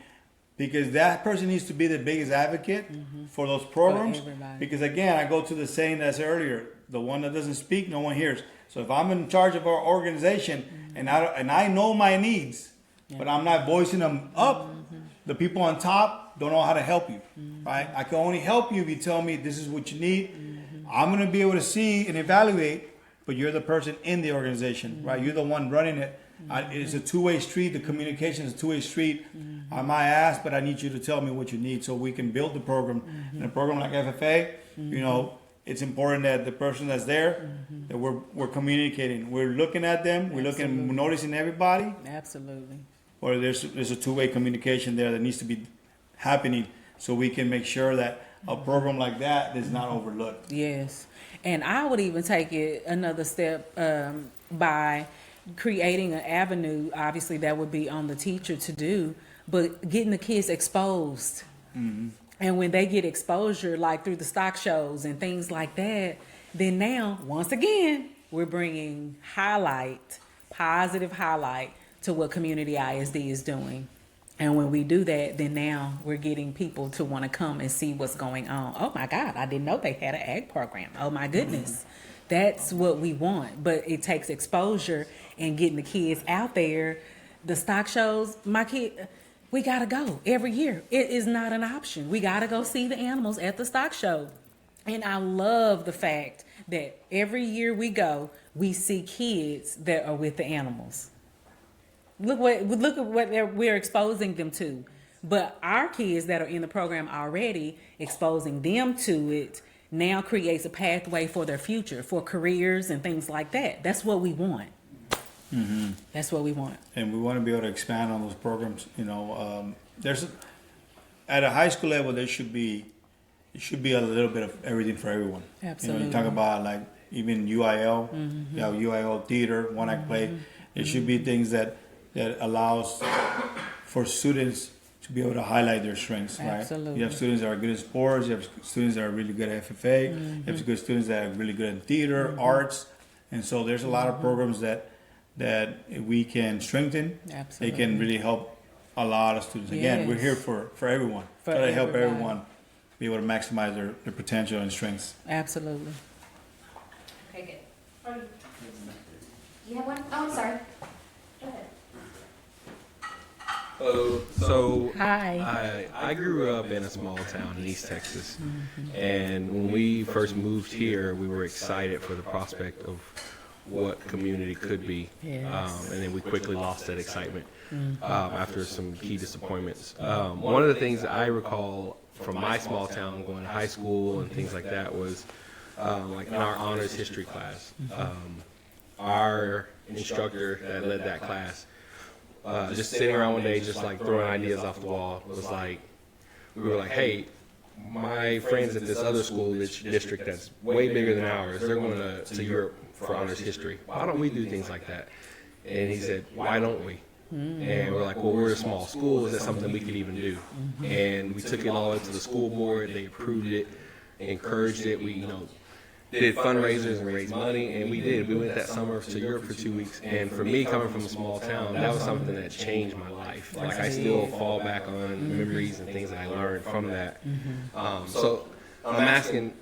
because that person needs to be the biggest advocate for those programs. Because again, I go to the saying that's earlier, the one that doesn't speak, no one hears. So if I'm in charge of our organization and I know my needs, but I'm not voicing them up, the people on top don't know how to help you, right? I can only help you if you tell me this is what you need. I'm going to be able to see and evaluate, but you're the person in the organization, right? You're the one running it. It's a two-way street. The communication is a two-way street. I might ask, but I need you to tell me what you need so we can build the program. In a program like FFA, it's important that the person that's there, that we're communicating. We're looking at them. We're noticing everybody. Absolutely. Or there's a two-way communication there that needs to be happening, so we can make sure that a program like that is not overlooked. Yes, and I would even take it another step by creating an avenue. Obviously, that would be on the teacher to do, but getting the kids exposed. And when they get exposure, like through the stock shows and things like that, then now, once again, we're bringing positive highlight to what Community ISD is doing. And when we do that, then now we're getting people to want to come and see what's going on. Oh my God, I didn't know they had an ag program. Oh my goodness. That's what we want. But it takes exposure and getting the kids out there. The stock shows, we got to go every year. It is not an option. We got to go see the animals at the stock show. And I love the fact that every year we go, we see kids that are with the animals. Look at what we're exposing them to. But our kids that are in the program already, exposing them to it now creates a pathway for their future, for careers and things like that. That's what we want. Mm-hmm. That's what we want. And we want to be able to expand on those programs. At a high school level, it should be a little bit of everything for everyone. Absolutely. You talk about like even UIL, you have UIL theater, one act play. It should be things that allows for students to be able to highlight their strengths, right? Absolutely. You have students that are good at sports, you have students that are really good at FFA, you have good students that are really good in theater, arts, and so there's a lot of programs that we can strengthen. Absolutely. They can really help a lot of students. Again, we're Yes. here for everyone. For Try to help everybody. everyone be able to maximize their potential and strengths. Absolutely. Okay, good. You have one? Oh, I'm sorry. Go ahead. So Hi. I grew up in a small town in East Texas, and when we first moved here, we were excited for the prospect of what community could be, Yes. and then we quickly lost that excitement after some key disappointments. One of the things that I recall from my small town going to high school and things like that was like in our honors history class, our instructor that led that class, just sitting around one day, just like throwing ideas off the wall, was like, we were like, hey, my friends at this other school district that's way bigger than ours, they're going to Europe for honors history. Why don't we do things like that? And he said, why don't we? And we're like, well, we're a small school. Is that something we could even do? And we took it all the way to the school board. They approved it, encouraged it. We, did fundraisers and raised money, and we did. We went that summer to Europe for 2 weeks. And for me, coming from a small town, that was something that changed my life. Like, I still fall back on memories and things that I learned from that. So I'm asking,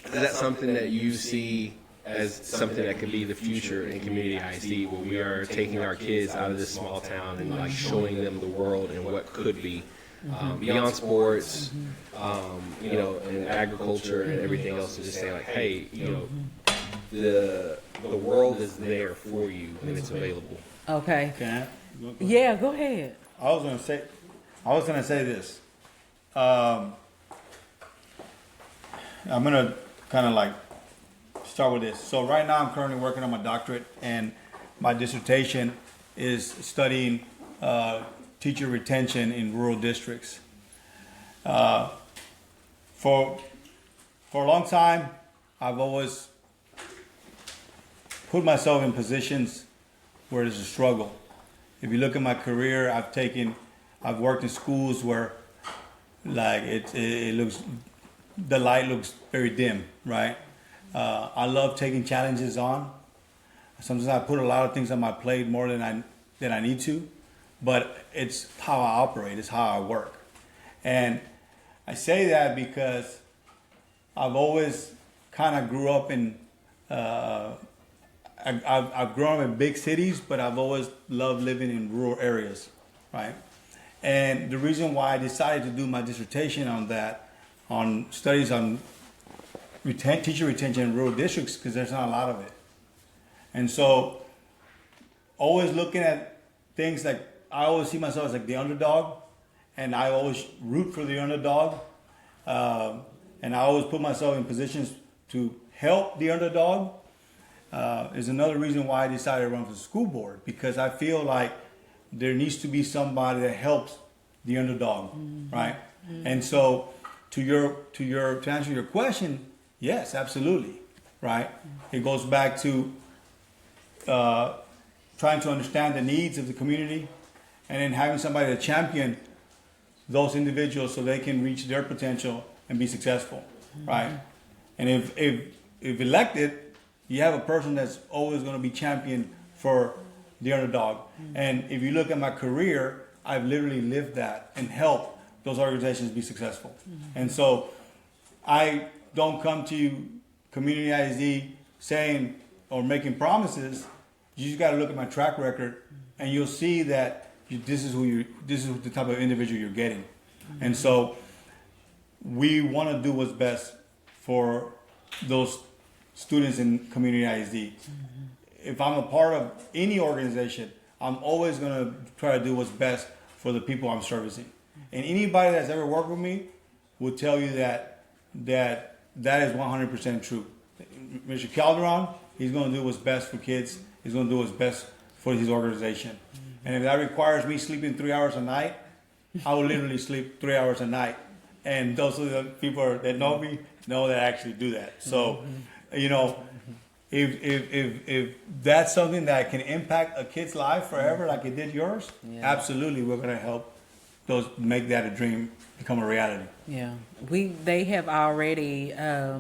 is that something that you see as something that could be the future in community ISD, where we are taking our kids out of this small town and like showing them the world and what could be beyond sports, and agriculture and everything else, to just say like, hey, the world is there for you and it's available. Okay. Can I? Yeah, go ahead. I was gonna say this. I'm gonna kind of like start with this. So right now I'm currently working on my doctorate, and my dissertation is studying teacher retention in rural districts. For a long time, I've always put myself in positions where there's a struggle. If you look at my career, I've worked in schools where like the light looks very dim, right? I love taking challenges on. Sometimes I put a lot of things on my plate more than I need to, but it's how I operate, it's how I work. And I say that because I've always kind of grew up in, I've grown up in big cities, but I've always loved living in rural areas, right? And the reason why I decided to do my dissertation on that, on studies on teacher retention in rural districts, because there's not a lot of it. And so always looking at things like, I always see myself as like the underdog, and I always root for the underdog. And I always put myself in positions to help the underdog. Is another reason why I decided to run for the school board, because I feel like there needs to be somebody that helps the underdog, right? And so to answer your question, yes, absolutely, right? It goes back to trying to understand the needs of the community, and then having somebody to champion those individuals so they can reach their potential and be successful, right? And if elected, you have a person that's always going to be championed for the underdog. And if you look at my career, I've literally lived that and helped those organizations be successful. And so I don't come to Community ISD saying or making promises. You just got to look at my track record, and you'll see that this is the type of individual you're getting. And so we want to do what's best for those students in community ISD. If I'm a part of any organization, I'm always going to try to do what's best for the people I'm servicing. And anybody that's ever worked with me will tell you that is 100% true. Mr. Calderon, he's going to do what's best for kids. He's going to do what's best for his organization. And if that requires me sleeping 3 hours a night, I will literally sleep 3 hours a night. And those are the people that know me know that I actually do that. So, you know, if that's something that can impact a kid's life forever, like it did yours, absolutely, we're going to help those make that a dream become a reality. Yeah, they have already. I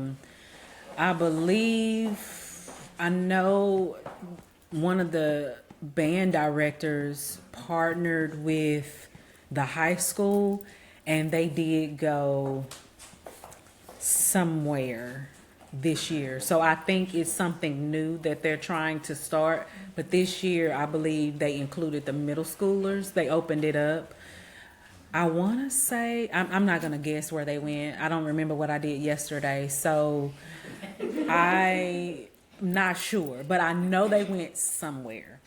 know one of the band directors partnered with the high school, and they did go somewhere this year. So I think it's something new that they're trying to start. But this year, I believe they included the middle schoolers. They opened it up. I want to say, I'm not going to guess where they went. I don't remember what I did yesterday. So I'm not sure. But I know they went somewhere.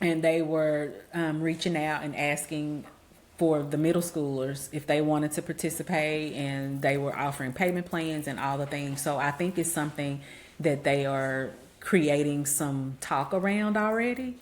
And they were reaching out and asking for the middle schoolers if they wanted to participate, and they were offering payment plans and all the things. So I think it's something that they are creating some talk around already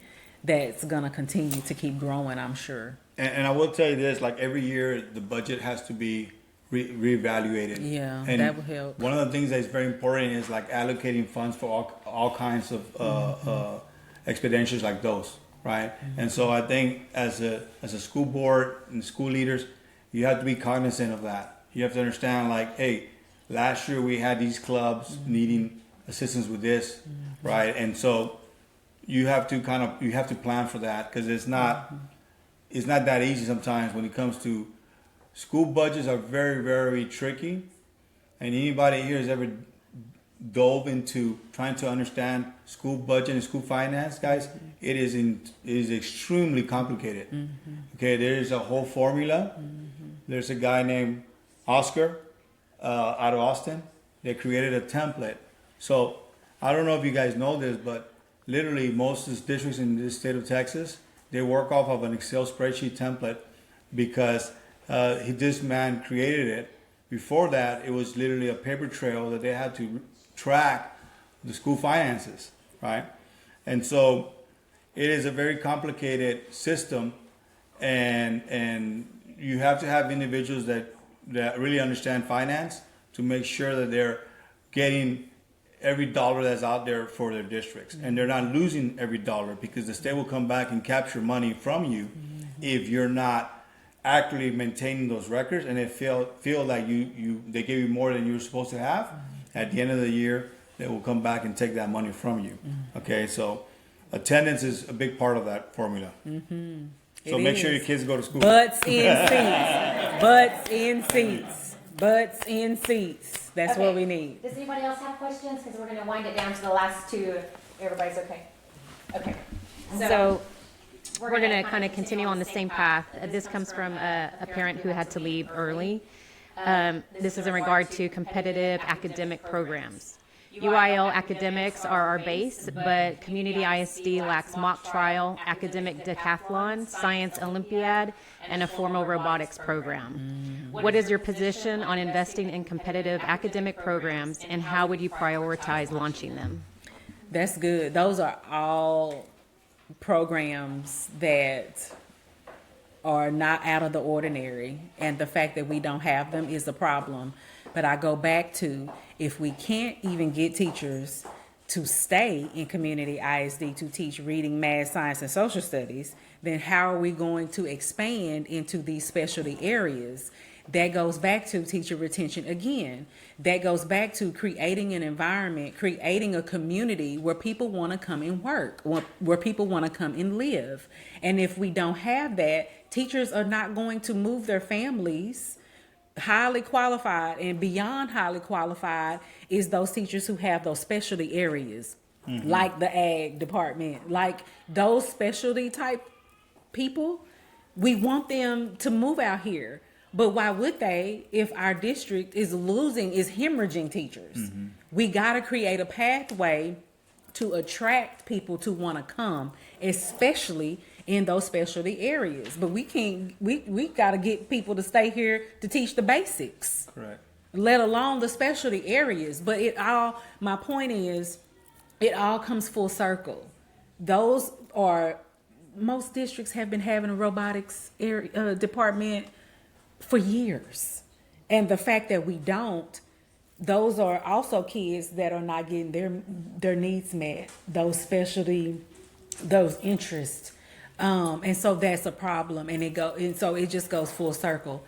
that's going to continue to keep growing, I'm sure. And I will tell you this, like every year the budget has to be reevaluated. Yeah, and that would help. One of the things that's very important is like allocating funds for all kinds of expenditures like those. Right. And so I think as a school board and school leaders, you have to be cognizant of that. You have to understand, like, hey, last year we had these clubs needing assistance with this, right? And so you have to plan for that, because it's not that easy sometimes when it comes to school budgets. Are very, very tricky. And anybody here has ever dove into trying to understand school budget and school finance, guys, it is extremely complicated. Okay, there is a whole formula. There's a guy named Oscar out of Austin that created a template. So I don't know if you guys know this, but literally most of the districts in this state of Texas, they work off of an Excel spreadsheet template, because this man created it. Before that, it was literally a paper trail that they had to track the school finances, right? And so it is a very complicated system, and you have to have individuals that really understand finance to make sure that they're getting every dollar that's out there for their districts, and they're not losing every dollar, because the state will come back and capture money from you if you're not accurately maintaining those records, and they feel like they gave you more than you were supposed to have. At the end of the year, they will come back and take that money from you. Okay, so attendance is a big part of that formula. So make sure your kids go to school. Butts in seats. Butts in seats. Butts in seats. That's what we need. Does anybody else have questions? Because we're going to wind it down to the last two. If everybody's okay. Okay. So we're going to kind of continue on the same path. This comes from a parent who had to leave early. This is in regard to competitive academic programs. UIL academics are our base, but Community ISD lacks mock trial, academic decathlon, science Olympiad, and a formal robotics program. What is your position on investing in competitive academic programs, and how would you prioritize launching them? That's good. Those are all programs that are not out of the ordinary, and the fact that we don't have them is a problem. But I go back to, if we can't even get teachers to stay in community ISD to teach reading, math, science, and social studies, then how are we going to expand into these specialty areas? That goes back to teacher retention again. That goes back to creating an environment, creating a community where people want to come and work, where people want to come and live. And if we don't have that, teachers are not going to move their families. Highly qualified and beyond highly qualified is those teachers who have those specialty areas, like the ag department, like those specialty type people. We want them to move out here. But why would they if our district is hemorrhaging teachers? We got to create a pathway to attract people to want to come, especially in those specialty areas. But we got to get people to stay here to teach the basics. Correct. Let alone the specialty areas. But my point is, it all comes full circle. Most districts have been having a robotics department for years. And the fact that we don't, those are also kids that are not getting their needs met, those interests. And so that's a problem. And so it just goes full circle.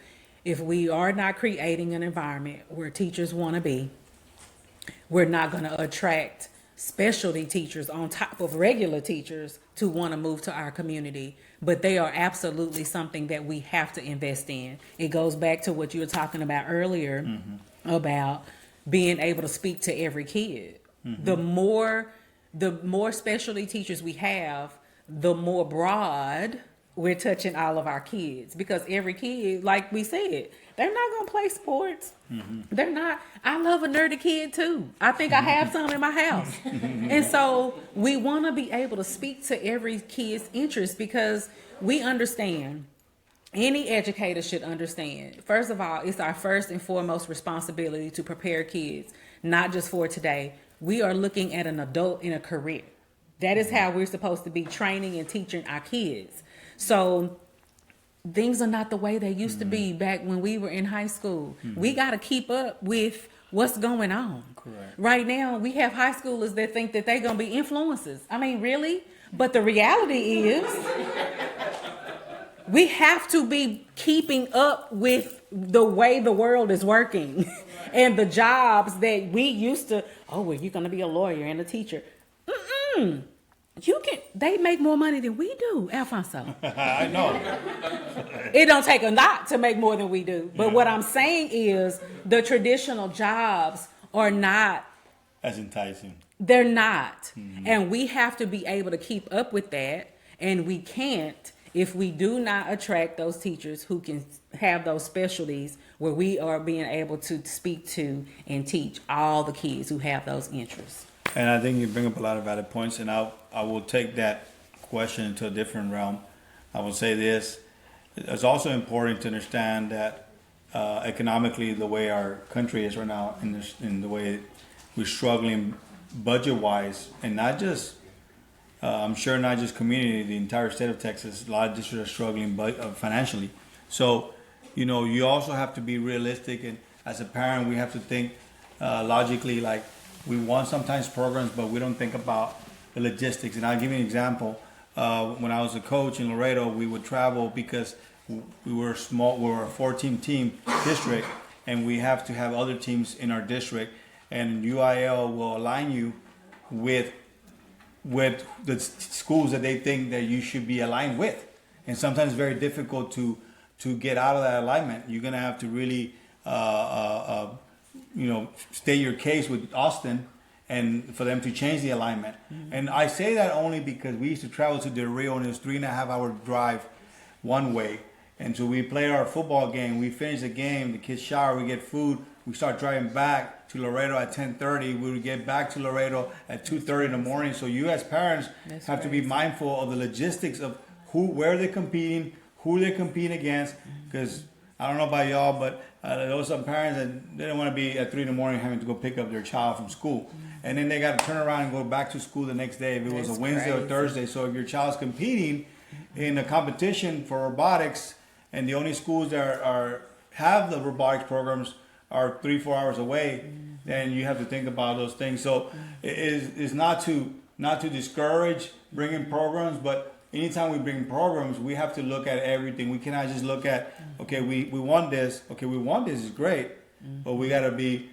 If we are not creating an environment where teachers want to be, we're not going to attract specialty teachers on top of regular teachers to want to move to our community. But they are absolutely something that we have to invest in. It goes back to what you were talking about earlier about being able to speak to every kid. The more specialty teachers we have, the more broad we're touching all of our kids, because every kid, like we said, they're not going to play sports. They're not. I love a nerdy kid too. I think I have some in my house. And so we want to be able to speak to every kid's interest, because we understand, any educator should understand, first of all, it's our first and foremost responsibility to prepare kids, not just for today. We are looking at an adult in a career. That is how we're supposed to be training and teaching our kids. So things are not the way they used to be back when we were in high school. We got to keep up with what's going on. Correct. Right now, we have high schoolers that think that they're going to be influencers. I mean, really? But the reality is, we have to be keeping up with the way the world is working and the jobs that we used to, well, you're going to be a lawyer and a teacher. They make more money than we do, Alfonso. I know. It don't take a lot to make more than we do. But what I'm saying is, the traditional jobs are not As enticing. They're not. And we have to be able to keep up with that. And we can't if we do not attract those teachers who can have those specialties where we are being able to speak to and teach all the kids who have those interests. And I think you bring up a lot of valid points, and I will take that question into a different realm. I will say this: it's also important to understand that economically, the way our country is right now, in the way we're struggling budget-wise, and not just, I'm sure not just community, the entire state of Texas, a lot of districts are struggling financially. So, you also have to be realistic, and as a parent, we have to think logically. Like, we want sometimes programs, but we don't think about the logistics. And I'll give you an example. When I was a coach in Laredo, we would travel because we were small. We were a 4-team district, and we have to have other teams in our district. And UIL will align you with the schools that they think that you should be aligned with. And sometimes it's very difficult to get out of that alignment. You're gonna have to really state your case with Austin, and for them to change the alignment. And I say that only because we used to travel to Del Rio, and it was 3.5 hour drive one way. And so we play our football game, we finish the game, the kids shower, we get food, we start driving back to Laredo at 10:30. We would get back to Laredo at 2:30 in the morning. So you as parents have to be mindful of the logistics of where they're competing, who they're competing against, because I don't know about y'all, but there were some parents that didn't want to be at 3 in the morning having to go pick up their child from school. And then they got to turn around and go back to school the next day if it was a Wednesday or Thursday. So if your child's competing in a competition for robotics, and the only schools that have the robotics programs are 3-4 hours away, then you have to think about those things. So it's not to discourage bringing programs, but anytime we bring programs, we have to look at everything. We cannot just look at, okay, we want this. Okay, we want this is great, but we gotta be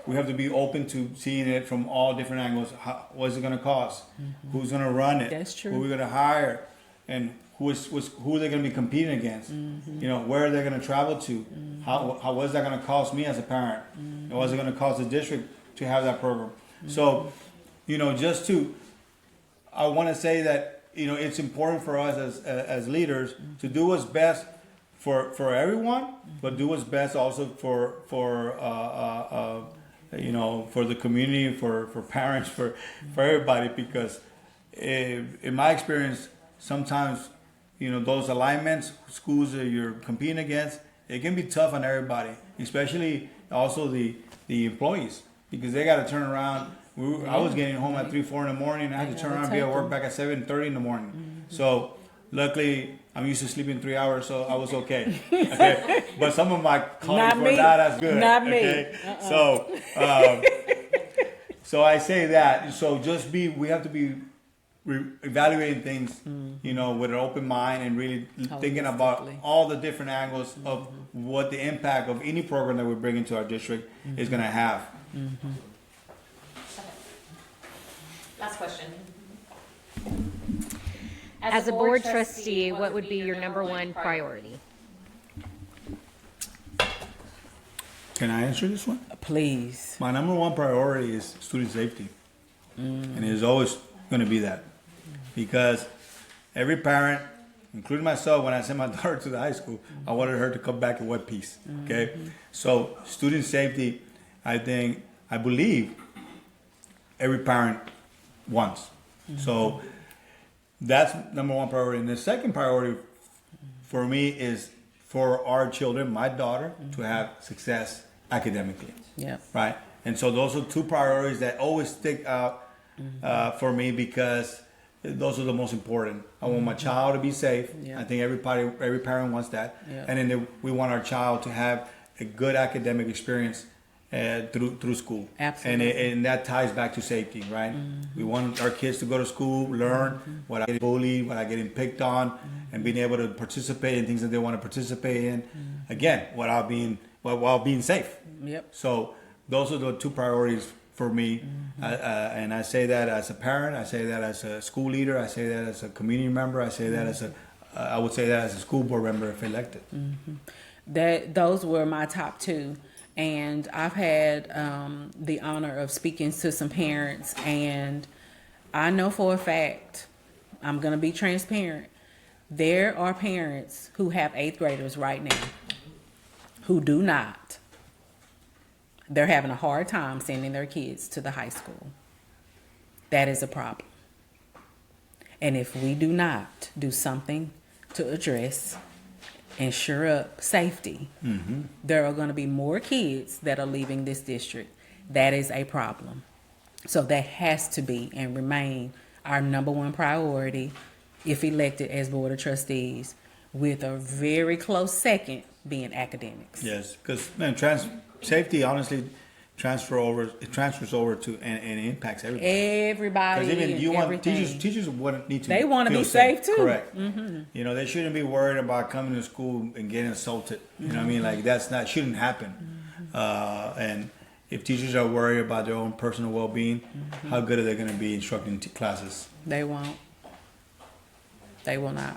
we have to be open to seeing it from all different angles. What's it gonna cost? Who's gonna run it? That's true. Who are we gonna hire? And who are they gonna be competing against? Where are they gonna travel to? What is that gonna cost me as a parent? And what's it gonna cost the district to have that program? So, I want to say that it's important for us as leaders to do what's best for everyone, but do what's best also for you know, for the community, for parents, for everybody, because in my experience, sometimes, you know, those alignments, schools that you're competing against, it can be tough on everybody, especially also the employees, because they got to turn around. I was getting home at 3, 4 in the morning, and I had to turn around and be at work back at 7:30 in the morning. So luckily, I'm used to sleeping 3 hours, so I was okay. Okay, but some of my colleagues were not as good. Not me. Okay? So, so I say that. So just we have to be evaluating things, you know, with an open mind and really thinking about all the different angles of what the impact of any program that we bring into our district is going to have. Last question. As a board trustee, what would be your number one priority? Can I answer this one? Please. My number one priority is student safety, and it is always going to be that, because every parent, including myself, when I sent my daughter to the high school, I wanted her to come back in one piece. Okay, so student safety, I believe every parent wants. So that's number one priority. And the second priority for me is for our children, my daughter, to have success academically. Yeah. Right. And so those are two priorities that always stick out for me, because those are the most important. I want my child to be safe. Yeah. I think every parent wants that. Yeah. And then we want our child to have a good academic experience through school. Absolutely. And that ties back to safety, right? We want our kids to go to school, learn without getting bullied, without getting picked on, and being able to participate in things that they want to participate in. Again, while being safe. Yep. So those are the two priorities for me. And I say that as a parent, I say that as a school leader, I say that as a community member, I say that I would say that as a school board member if elected. Those were my top two. And I've had the honor of speaking to some parents, and I know for a fact, I'm going to be transparent, there are parents who have 8th graders right now who do not. They're having a hard time sending their kids to the high school. That is a problem. And if we do not do something to address and sure up safety, there are going to be more kids that are leaving this district. That is a problem. So that has to be and remain our number one priority if elected as Board of Trustees, with a very close second being academics. Yes, because safety honestly transfers over to and impacts everybody. Everybody. Because even you want everything. teachers want need to. They want to feel be safe too. Correct. You know, they shouldn't be worried about coming to school and getting assaulted. You know what I mean? Like shouldn't happen. And if teachers are worried about their own personal well-being, how good are they going to be instructing classes? They won't. They will not.